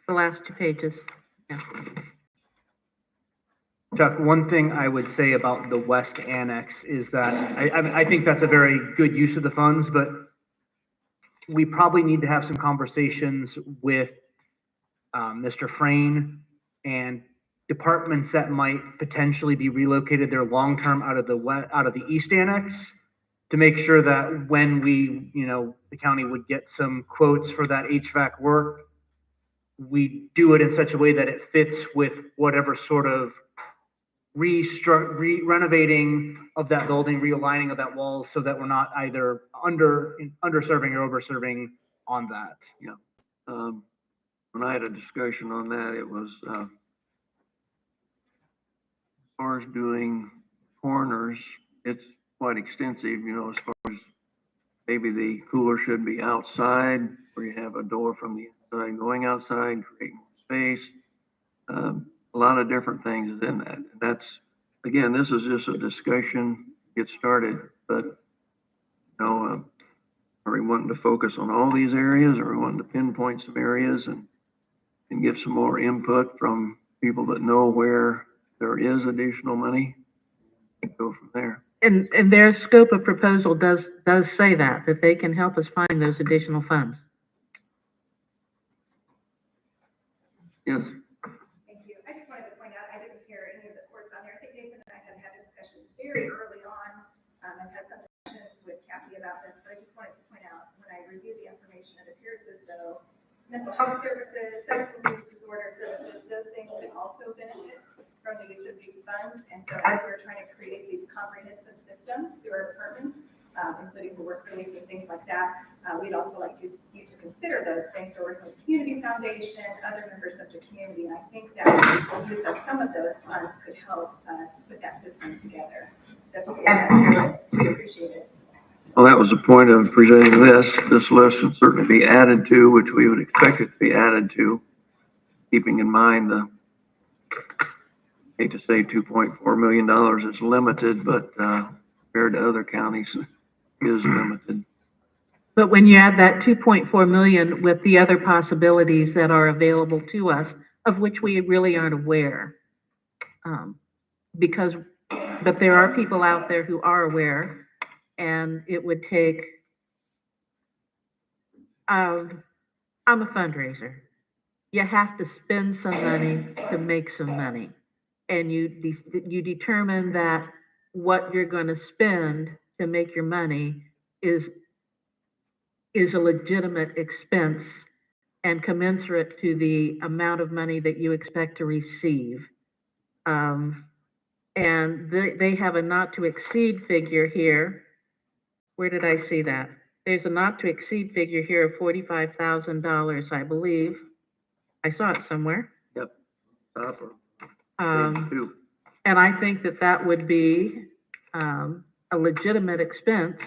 H: The last 2 pages. Yeah.
C: Chuck, one thing I would say about the West Annex is that I think that's a very good use of the funds, but we probably need to have some conversations with Mr. Frayne and departments that might potentially be relocated there long-term out of the East Annex, to make sure that when we, the county would get some quotes for that HVAC work, we do it in such a way that it fits with whatever sort of renovating of that building, realigning of that wall, so that we're not either underserving or overserving on that.
A: Yeah. When I had a discussion on that, it was as far as doing corners, it's quite extensive, as far as maybe the cooler should be outside, where you have a door from the inside going outside, creating space. A lot of different things is in that. That's, again, this is just a discussion, get started, but Are we wanting to focus on all these areas, or are we wanting to pinpoint some areas and get some more input from people that know where there is additional money? Go from there.
H: And their scope of proposal does say that they can help us find those additional funds.
A: Yes,
K: Thank you. I just wanted to point out, I didn't hear any of the reports on there. I think Nathan and I had had a discussion very early on, and had some discussions with Kathy about this, but I just wanted to point out, when I reviewed the information, it appears as though mental health services, substance use disorder services, those things could also benefit from the use of these funds. And so as we're trying to create these comprehensive systems through our department, including the work release and things like that, we'd also like you to consider those things. We're working with the Community Foundation, other members of the community, and I think that the use of some of those funds could help us put that system together. So if you could add that to it, we appreciate it.
A: well, that was the point of presenting this. This list would certainly be added to, which we would expect it to be added to, keeping in mind the, hate to say $2.4 million is limited, but compared to other counties is limited.
H: But when you add that 2.4 million with the other possibilities that are available to us, of which we really aren't aware, but there are people out there who are aware, and it would take, I'm a fundraiser. You have to spend some money to make some money. And you determine that what you're going to spend to make your money is a legitimate expense and commensurate to the amount of money that you expect to receive. And they have a not to exceed figure here. Where did I see that? There's a not to exceed figure here of $45,000, I believe. I saw it somewhere.
A: Yep.
H: And I think that would be a legitimate expense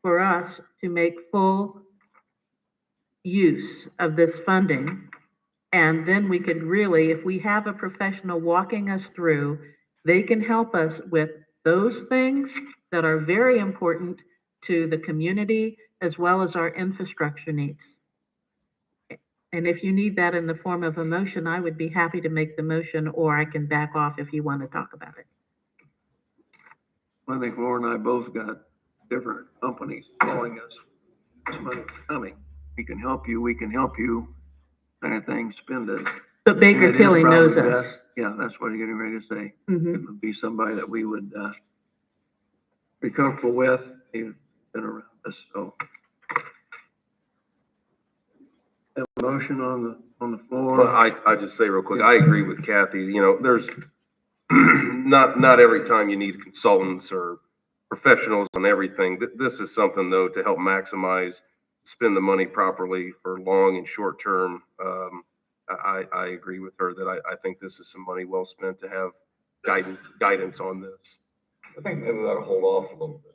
H: for us to make full use of this funding. And then we could really, if we have a professional walking us through, they can help us with those things that are very important to the community as well as our infrastructure needs. And if you need that in the form of a motion, I would be happy to make the motion, or I can back off if you want to talk about it.
A: I think Laura and I both got different companies calling us, this money's coming, we can help you, kind of thing, spend it.
H: But Baker
A: And it is
H: Tilly knows
A: probably
H: us.
A: best. Yeah, that's what I'm getting ready to say.
H: Mhm.
A: It would be somebody that we would be comfortable with. He's been around us, so. Have a motion on the floor.
B: Well, I just say real quick, I agree with Kathy, you know, there's not every time you need consultants or professionals on everything. This is something though to help maximize, spend the money properly for long and short term. I agree with her that I think this is some money well spent to have guidance on this.
D: I think maybe we ought to hold off a little bit.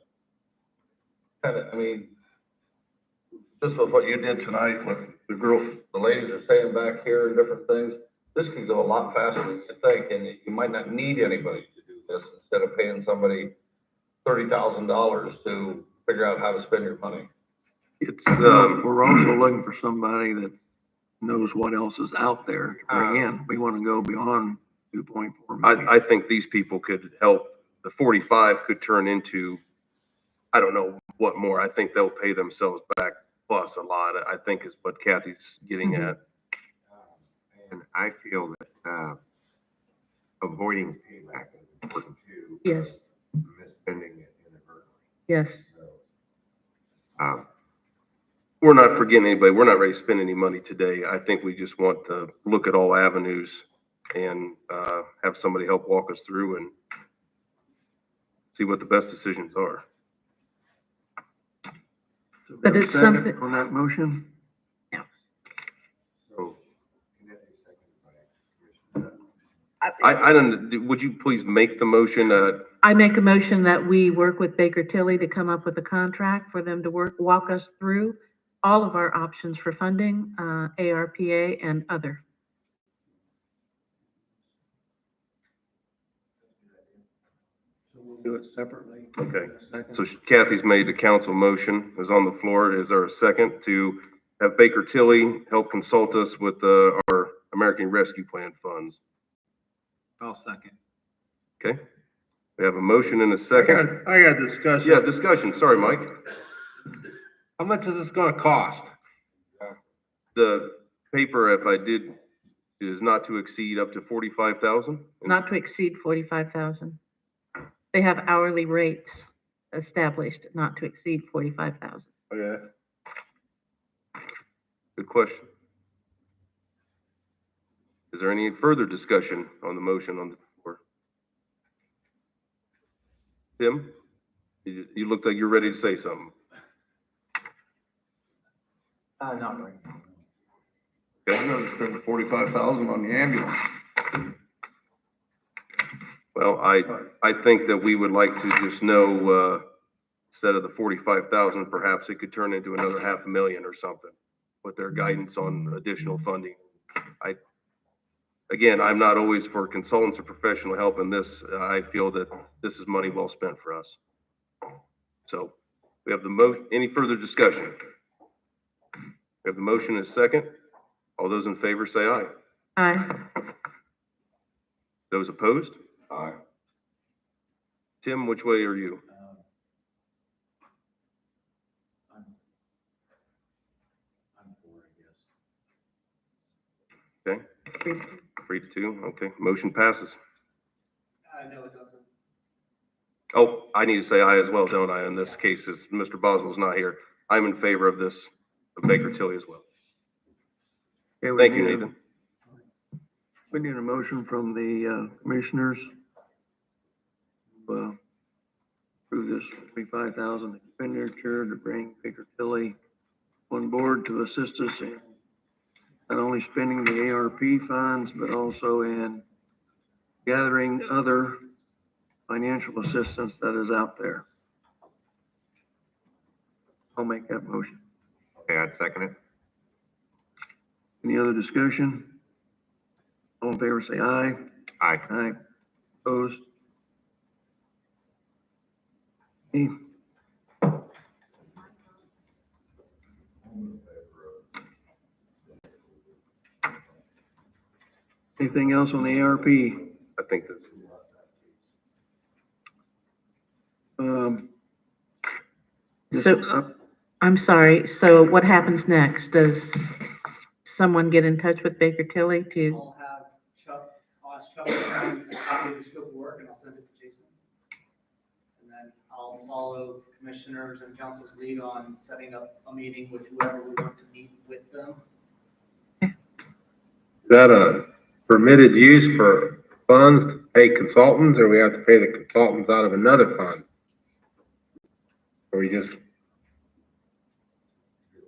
D: I mean, just with what you did tonight, what the ladies are saying back here and different things, this can go a lot faster than you think, and you might not need anybody to do this instead of paying somebody $30,000 to figure out how to spend your money.
B: It's,
A: We're also looking for somebody that knows what else is out there to bring in. We want to go beyond 2.4 million.
B: I think these people could help. The 45 could turn into, I don't know what more. I think they'll pay themselves back plus a lot, I think is what Kathy's getting at.
I: And I feel that avoiding payback is important too.
H: Yes.
I: Misspending it inadvertently.
H: Yes.
B: We're not forgetting anybody. We're not ready to spend any money today. I think we just want to look at all avenues and have somebody help walk us through and see what the best decisions are.
H: But it's
A: Second
H: something-
A: on that motion?
I: So,
B: I don't, would you please make the motion?
H: I make a motion that we work with Baker Tilly to come up with a contract for them to walk us through all of our options for funding, ARPA and other.
A: So we'll do it separately.
B: Okay.
A: Second.
B: So Kathy's made the council motion, is on the floor. Is there a second to have Baker Tilly help consult us with our American Rescue Plan funds?
A: I'll second.
B: Okay? We have a motion and a second.
J: I got discussion.
B: Yeah, discussion. Sorry, Mike.
J: How much is this gonna cost?
B: The paper, if I did, is not to exceed up to 45,000.
H: Not to exceed 45,000. They have hourly rates established, not to exceed 45,000.
J: Okay.
B: Good question. Is there any further discussion on the motion on the floor? Tim, you looked like you're ready to say something.
C: Not right.
D: I'm gonna spend 45,000 on the ambulance.
B: Well, I think that we would like to just know, instead of the 45,000, perhaps it could turn into another 500,000 or something with their guidance on additional funding. Again, I'm not always for consultants or professional help in this. I feel that this is money well spent for us. So we have any further discussion? We have the motion and a second. All those in favor say aye.
H: Aye.
B: Those opposed?
D: Aye.
B: Tim, which way are you? Okay, 3-2, okay, motion passes.
C: No, it doesn't.
B: Oh, I need to say aye as well, don't I, in this case, as Mr. Boswell's not here. I'm in favor of this, of Baker Tilly as well.
A: Okay,
B: Thank you, Nathan.
A: We need a motion from the commissioners. Approve this 35,000 expenditure to bring Baker Tilly on board to assist us in not only spending the ARP funds, but also in gathering other financial assistance that is out there. I'll make that motion.
I: Okay, I'd second it.
A: Any other discussion? All in favor, say aye.
I: Aye.
A: Aye. Opposed? Okay. Anything else on the ARP?
B: I think this.
A: Just
H: So-
A: up-
H: I'm sorry, so what happens next? Does someone get in touch with Baker Tilly to,
C: I'll have Chuck, I'll ask Chuck to sign a copy of the scope of work and I'll send it to Jason. And then I'll follow commissioners and council's lead on setting up a meeting with whoever we want to meet with them.
J: Is that a permitted use for funds to pay consultants, or we have to pay the consultants out of another fund? Or we just,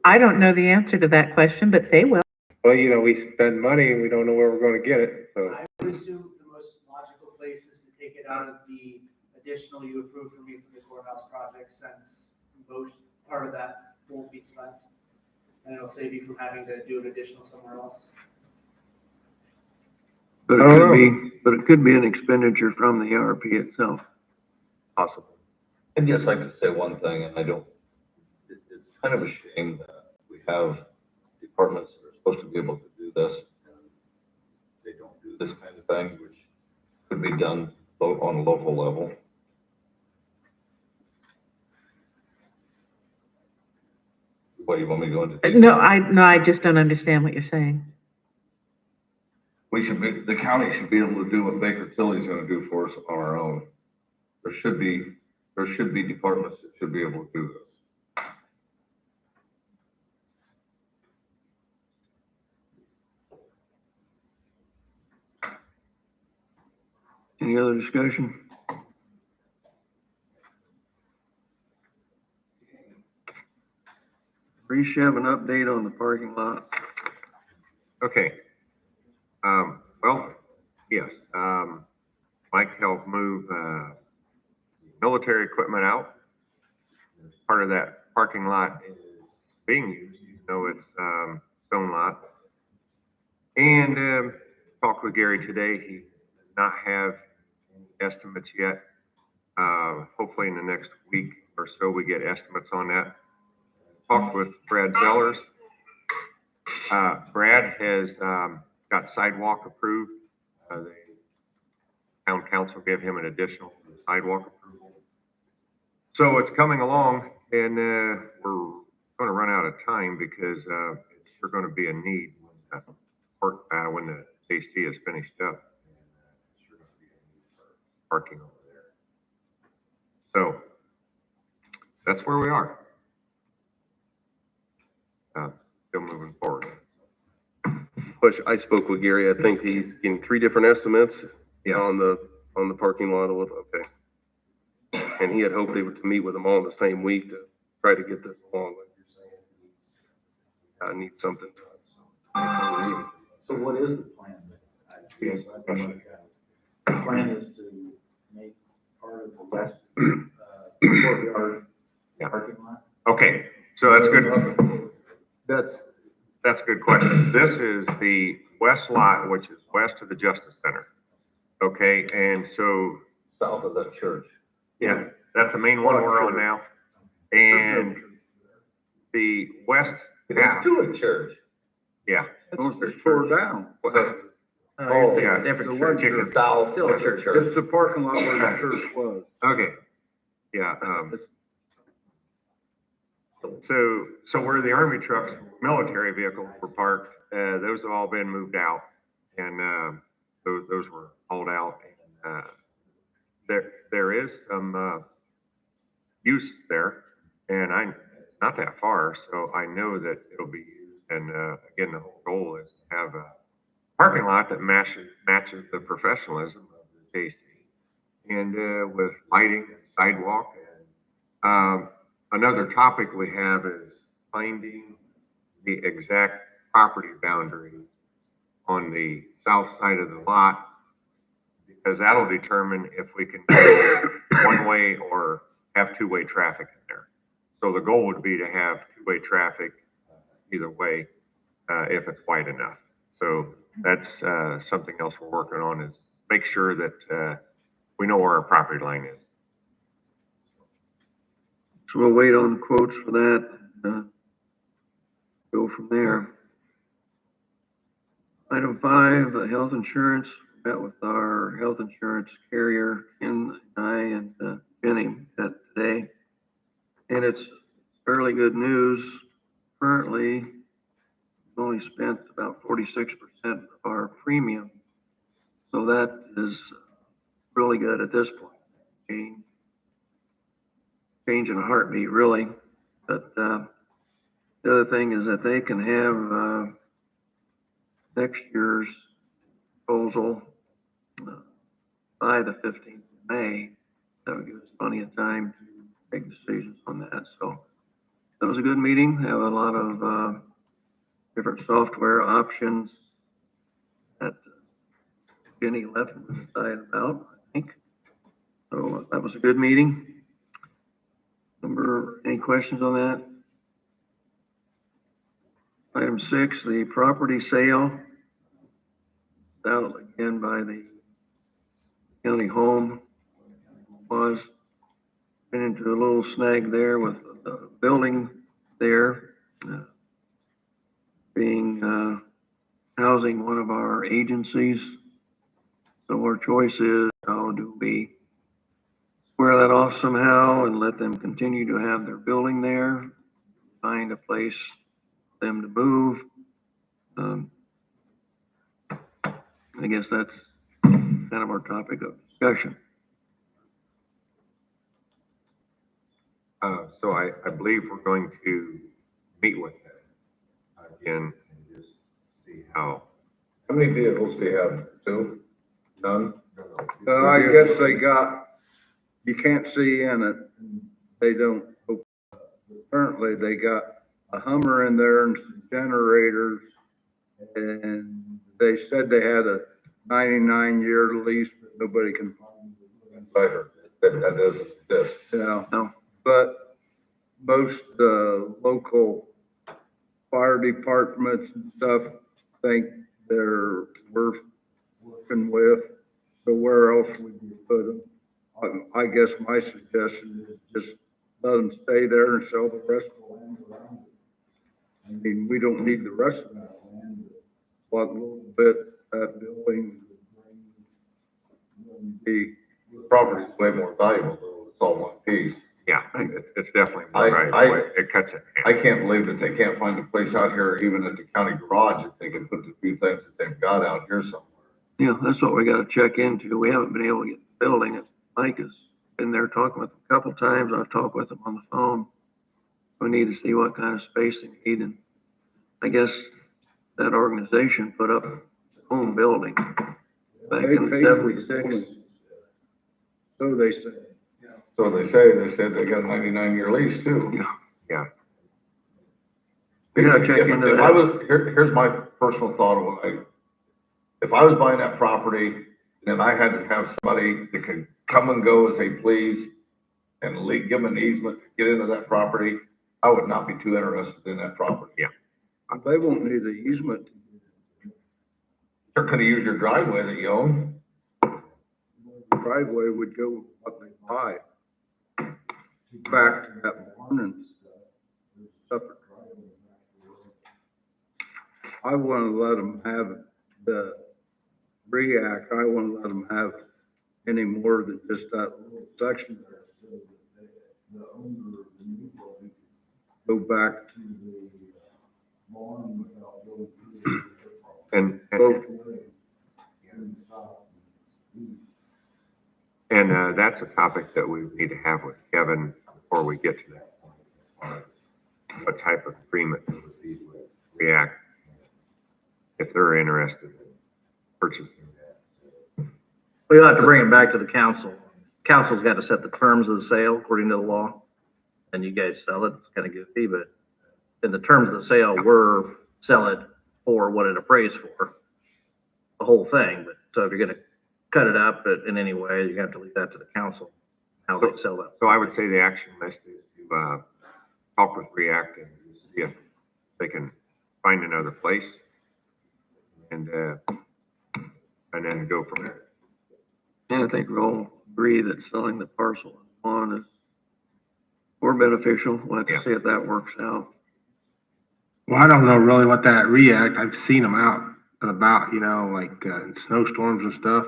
H: I don't know the answer to that question, but they will.
J: well, you know, we spend money and we don't know where we're gonna get it, so.
C: I would assume the most logical place is to take it out of the additional you approved for me for the courthouse project, since most part of that won't be spent. And it'll save you from having to do an additional somewhere else.
A: But
J: I
A: it
J: don't
A: could
J: know.
A: be, but it could be an expenditure from the ARP itself.
B: Possible.
D: I'd just like to say one thing, and it's kind of a shame that we have departments that are supposed to be able to do this, and they don't do this kind of thing, which could be done on a local level. What, you want me to go into?
H: No, I just don't understand what you're saying.
D: The county should be able to do what Baker Tilly's gonna do for us on our own. There should be departments that should be able to do this.
A: Any other discussion? Reese, you have an update on the parking lot?
I: Okay. Well, yes, Mike helped move, military equipment out. Part of that parking lot is being used, even though it's, stone lot. And, talked with Gary today. He does not have any estimates yet, Hopefully in the next week or so, we get estimates on that. Talked with Brad Zellers. Brad has got sidewalk approved. The town council gave him an additional sidewalk approval. So it's coming along, and we're going to run out of time because we're going to be in need when the AC is finished up. Parking over there. So that's where we are. Still moving forward.
B: But I spoke with Gary. I think he's getting 3 different estimates
I: Yeah.
B: on the parking lot. Okay. And he had hoped they would meet with them all in the same week to try to get this along. Like you're saying, I need something.
L: So what is the plan? The plan is to make part of the west, courtyard parking lot?
I: Okay, so that's good. That's a good question. This is the west lot, which is west of the Justice Center. Okay, and so.
D: South of that church.
I: Yeah, that's the main one we're on now. And the west half,
D: It's to a church.
I: yeah.
J: It's tore down.
D: Oh,
I: Yeah,
C: different
I: the chicken.
D: South of the church.
J: It's the parking lot where the church was.
I: Okay, yeah, so where the Army trucks, military vehicles were parked, those have all been moved out, and, those were hauled out. There is some, use there, and not that far, so I know that it'll be used, and, again, the whole goal is to have a parking lot that matches the professionalism of the JC, and, with lighting and sidewalk, and, another topic we have is finding the exact property boundaries on the south side of the lot, because that'll determine if we can go one-way or have two-way traffic in there. So the goal would be to have two-way traffic either way, if it's wide enough. So that's something else we're working on, is make sure that we know where our property line is.
A: So we'll wait on quotes for that, go from there. Item 5, health insurance. Met with our health insurance carrier, Ken, I, and Jenny met today. And it's fairly good news. Currently, we've only spent about 46% of our premium. So that is really good at this point. Change in a heartbeat, really. But the other thing is that they can have next year's proposal by the 15th of May. That would give us plenty of time to make decisions on that. So that was a good meeting. Have a lot of different software options that Jenny left and decided about, I think. So that was a good meeting. Any questions on that? Item 6, the property sale. Out again by the county home. Was been into a little snag there with the building there being housing one of our agencies. So our choice is, how do we square that off somehow and let them continue to have their building there, find a place for them to move. I guess that's kind of our topic of discussion.
I: So I believe we're going to meet with them again and just see how.
D: How many vehicles do you have? 2? None?
J: I guess they got, you can't see in it. They don't, apparently they got a Hummer in there and some generators. And they said they had a 99-year lease, but nobody can find it.
D: I heard that doesn't exist.
J: Yeah,
A: No.
J: but most local fire departments and stuff think they're worth working with. So where else would you put them?
M: I guess my suggestion is just let them stay there and sell the rest of the land around it. I mean, we don't need the rest of that land, but a little bit, that building would be.
D: Property's way more valuable, though, it's all one piece.
I: Yeah, it's definitely
D: I-
I: right.
D: I-
I: It cuts it.
D: I can't believe that they can't find a place out here, even at the county garage, if they can put the few things that they've got out here somewhere.
A: Yeah, that's what we gotta check into. We haven't been able to get the building. Mike has been there talking with them a couple times. I've talked with him on the phone. We need to see what kind of space they need, and I guess that organization put up their own building back
M: They
A: in
M: paid for
A: '76.
M: So they say.
D: So they said they got a 99-year lease too.
I: Yeah.
A: We gotta check into
D: If
A: that.
D: I was, here's my personal thought of what if I was buying that property and I had to have somebody that could come and go as they please and give them an easement to get into that property, I would not be too interested in that property.
I: Yeah.
M: They won't need the easement.
D: They're gonna use your driveway that you own.
M: The driveway would go with what they buy. Back to that barn and stuff. There's a separate driveway back there. I wanna let them have the REACT, I wanna let them have any more than just that little section there. So that the owner of the new building go back to the barn without going through the
I: And
M: both ways. In the south and east.
I: And that's a topic that we need to have with Kevin before we get to that point. What type of agreement would be with REACT if they're interested in purchasing that?
L: We'll have to bring it back to the council. Council's got to set the terms of the sale according to the law. And you guys sell it, it's kind of goofy, but in the terms of the sale, we're sell it for what it appraised for, the whole thing. But so if you're gonna cut it up in any way, you have to leave that to the council, how they sell that.
I: So I would say the action list is to talk with REACT and see if they can find another place and then go from there.
A: And I think we all agree that selling the parcel on is more beneficial. We'll have to
I: Yeah.
A: see if that works out.
J: Well, I don't know really what that REACT, I've seen them out and about, like in snowstorms and stuff.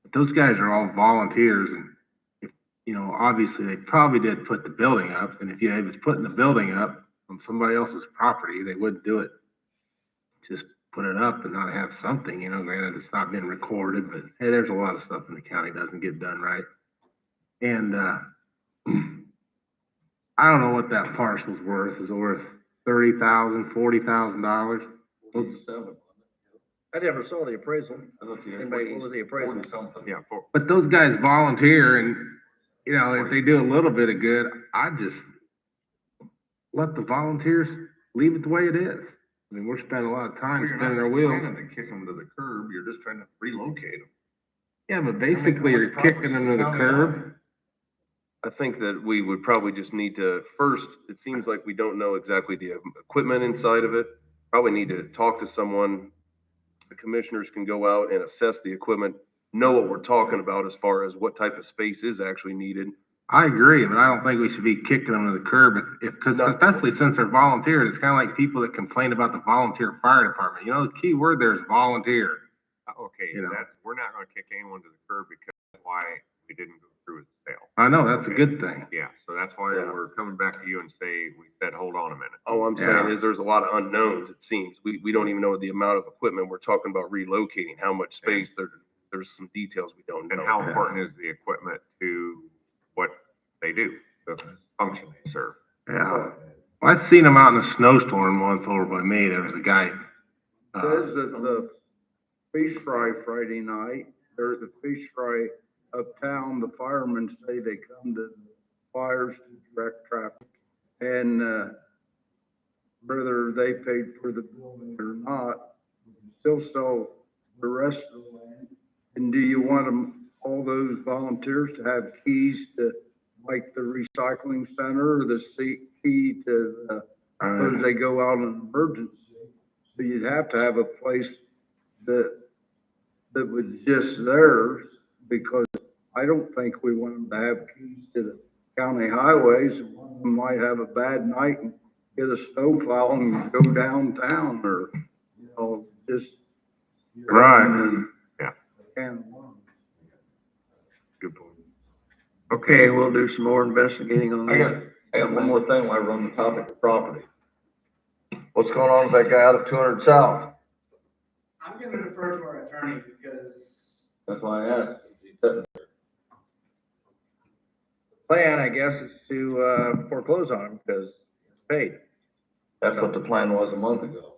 J: But those guys are all volunteers and if, obviously they probably did put the building up. And if they was putting the building up on somebody else's property, they wouldn't do it. Just put it up and not have something, granted it's not been recorded, but hey, there's a lot of stuff in the county doesn't get done right. And, I don't know what that parcel's worth. Is it worth $30,000, $40,000?
L: I never saw the appraisal. Anybody, what was the appraisal?
I: Yeah.
J: But those guys volunteer and, if they do a little bit of good, I just let the volunteers leave it the way it is. I mean, we're spending a lot of time spinning our wheels.
D: You're not planning to kick them to the curb, you're just trying to relocate them.
J: Yeah, but basically you're kicking them to the curb.
B: I think that we would probably just need to, first, it seems like we don't know exactly the equipment inside of it. Probably need to talk to someone. The commissioners can go out and assess the equipment, know what we're talking about as far as what type of space is actually needed.
J: I agree, but I don't think we should be kicking them to the curb because especially since they're volunteers, it's kind of like people that complain about the volunteer fire department. The key word there is volunteer.
I: Okay, we're not gonna kick anyone to the curb because that's why we didn't go through with the sale.
J: I know, that's a good thing.
I: Yeah, so that's why we're coming back to you and we said, hold on a minute.
B: All I'm saying is there's a lot of unknowns, it seems. We don't even know the amount of equipment. We're talking about relocating, how much space, there's some details we don't know.
I: And how important is the equipment to what they do, the function they serve?
J: Yeah. Well, I've seen them out in a snowstorm once over by me. There was a guy.
M: There's the fish fry Friday night. There's a fish fry uptown. The firemen say they come to the fires to direct traffic. And whether they paid for the building or not, still sell the rest of the land. And do you want them, all those volunteers to have keys to like the recycling center or the key to suppose they go out in an emergency? So you'd have to have a place that was just theirs, because I don't think we want them to have keys to the county highways. One of them might have a bad night and get a snowplow and go downtown or, you know, just.
J: Right.
I: Yeah.
M: Can of worms.
I: Good point.
A: Okay, we'll do some more investigating on that.
D: I got one more thing while we're on the topic of property. What's going on with that guy out of 200 South?
C: I'm gonna defer to our attorney because.
D: That's why I asked. Is he sitting there?
L: Plan, I guess, is to foreclose on him because it's paid.
D: That's what the plan was a month ago.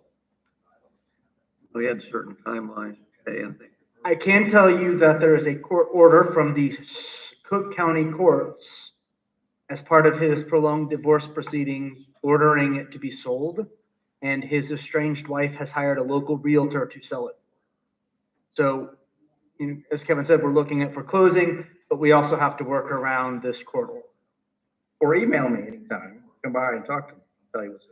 A: We had certain timelines to pay, I think.
C: I can tell you that there is a court order from the Cook County courts as part of his prolonged divorce proceedings, ordering it to be sold. And his estranged wife has hired a local realtor to sell it. So, as Kevin said, we're looking at foreclosing, but we also have to work around this court order.
L: Or email me anytime. Come by and talk to me. Tell you what's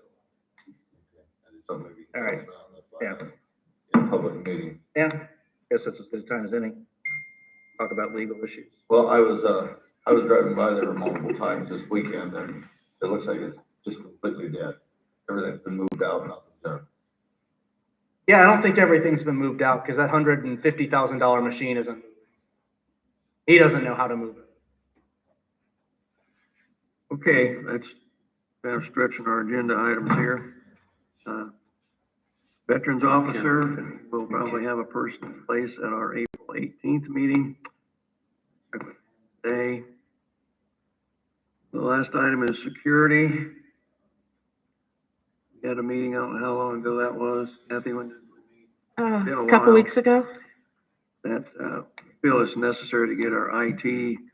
D: Something maybe.
L: All right. Yeah.
D: In a public meeting.
L: Yeah, guess that's as good a time as any. Talk about legal issues.
D: Well, I was driving by there multiple times this weekend and it looks like it's just completely dead. Everything's been moved out, nothing's there.
C: Yeah, I don't think everything's been moved out because that $150,000 machine isn't. He doesn't know how to move it.
A: Okay, that's kind of stretching our agenda items here. Veterans officer, we'll probably have a person in place at our April 18th meeting. Today. The last item is security. We had a meeting, I don't know how long ago that was. Kathy, when did we meet? Been
H: A
A: a
H: couple
A: while.
H: weeks ago.
A: That, I feel it's necessary to get our IT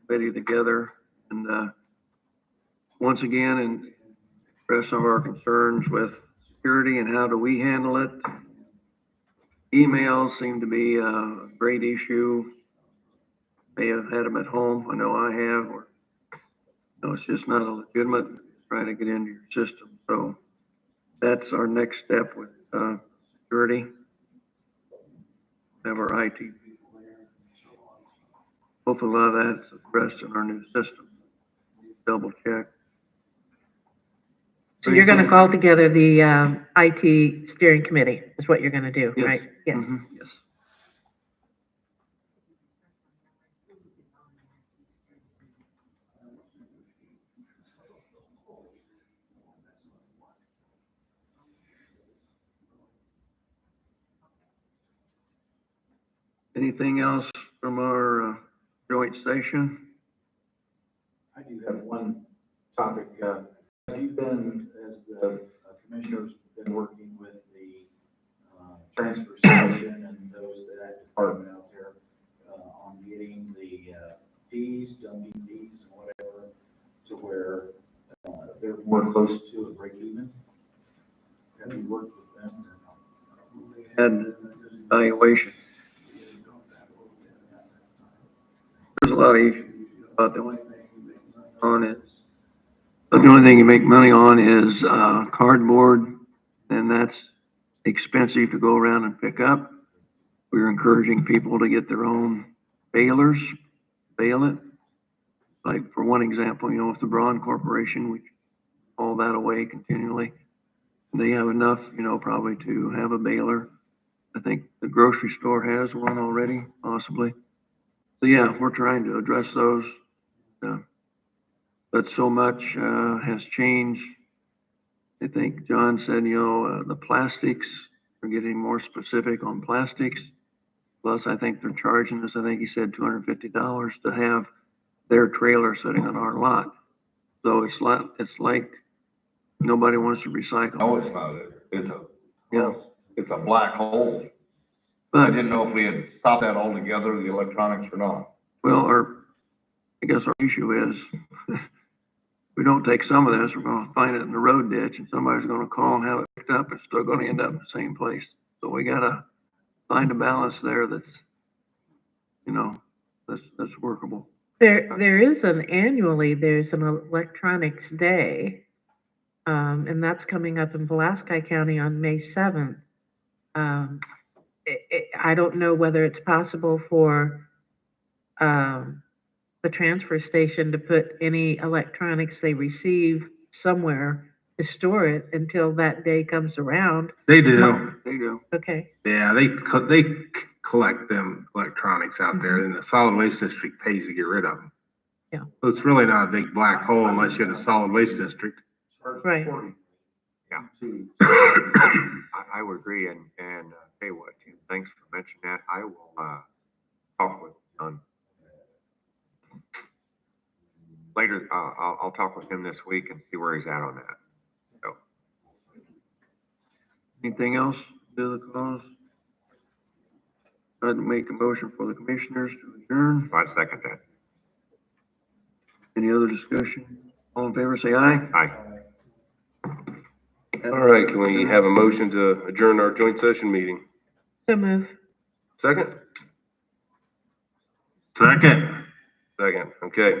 A: committee together and, once again, and express some of our concerns with security and how do we handle it. Emails seem to be a great issue. May have had them at home. I know I have, or, no, it's just not a legitimate try to get into your system. So that's our next step with, security. Have our IT. Hopefully a lot of that's addressed in our new system. Double check.
H: So you're gonna call together the IT steering committee, is what you're gonna do,
A: Yes.
H: right? Yes.
A: Mhm, yes. Anything else from our joint session?
N: I do have one topic. Have you been, as the commissioners, been working with the transfer station and those, that department out there on getting the fees, dumping fees and whatever, to where they're more close to a break even? Have you worked with them or not?
A: Had evaluation. There's a lot of issues about the only thing you make money on is, the only thing you make money on is cardboard, and that's expensive to go around and pick up. We're encouraging people to get their own balers, bale it. Like for one example, with the Braun Corporation, we haul that away continually. They have enough, probably to have a baler. I think the grocery store has one already, possibly. So yeah, we're trying to address those. But so much has changed. I think John said, the plastics, we're getting more specific on plastics. Plus, I think they're charging us, I think he said $250 to have their trailer sitting on our lot. So it's like nobody wants to recycle.
D: No, it's not. It's a black hole. I
A: But,
D: didn't know if we had stopped that altogether, the electronics or not.
A: well, I guess our issue is, we don't take some of this, we're gonna find it in the road ditch and somebody's gonna call and have it picked up. It's still gonna end up in the same place. So we gotta find a balance there that's, that's workable.
H: There is there's an electronics day. And that's coming up in Pulaski County on May 7th. I don't know whether it's possible for the transfer station to put any electronics they receive somewhere to store it until that day comes around.
J: They do.
A: There you go.
H: Okay,
J: Yeah, they collect them electronics out there, and the solid waste district pays to get rid of them.
H: Yeah.
J: So it's really not a big black hole unless you're in a solid waste district.
H: right.
I: Yeah.
N: To-
I: I would agree, and tell you what, Tim, thanks for mentioning that. I will, talk with John. Later, I'll talk with him this week and see where he's at on that. So,
A: Anything else to the cause? I'd make a motion for the commissioners to adjourn.
I: I second that.
A: Any other discussion? All in favor, say aye.
I: Aye.
B: All right, can we have a motion to adjourn our joint session meeting?
H: So move.
B: Second?
J: Second.
B: Second, okay.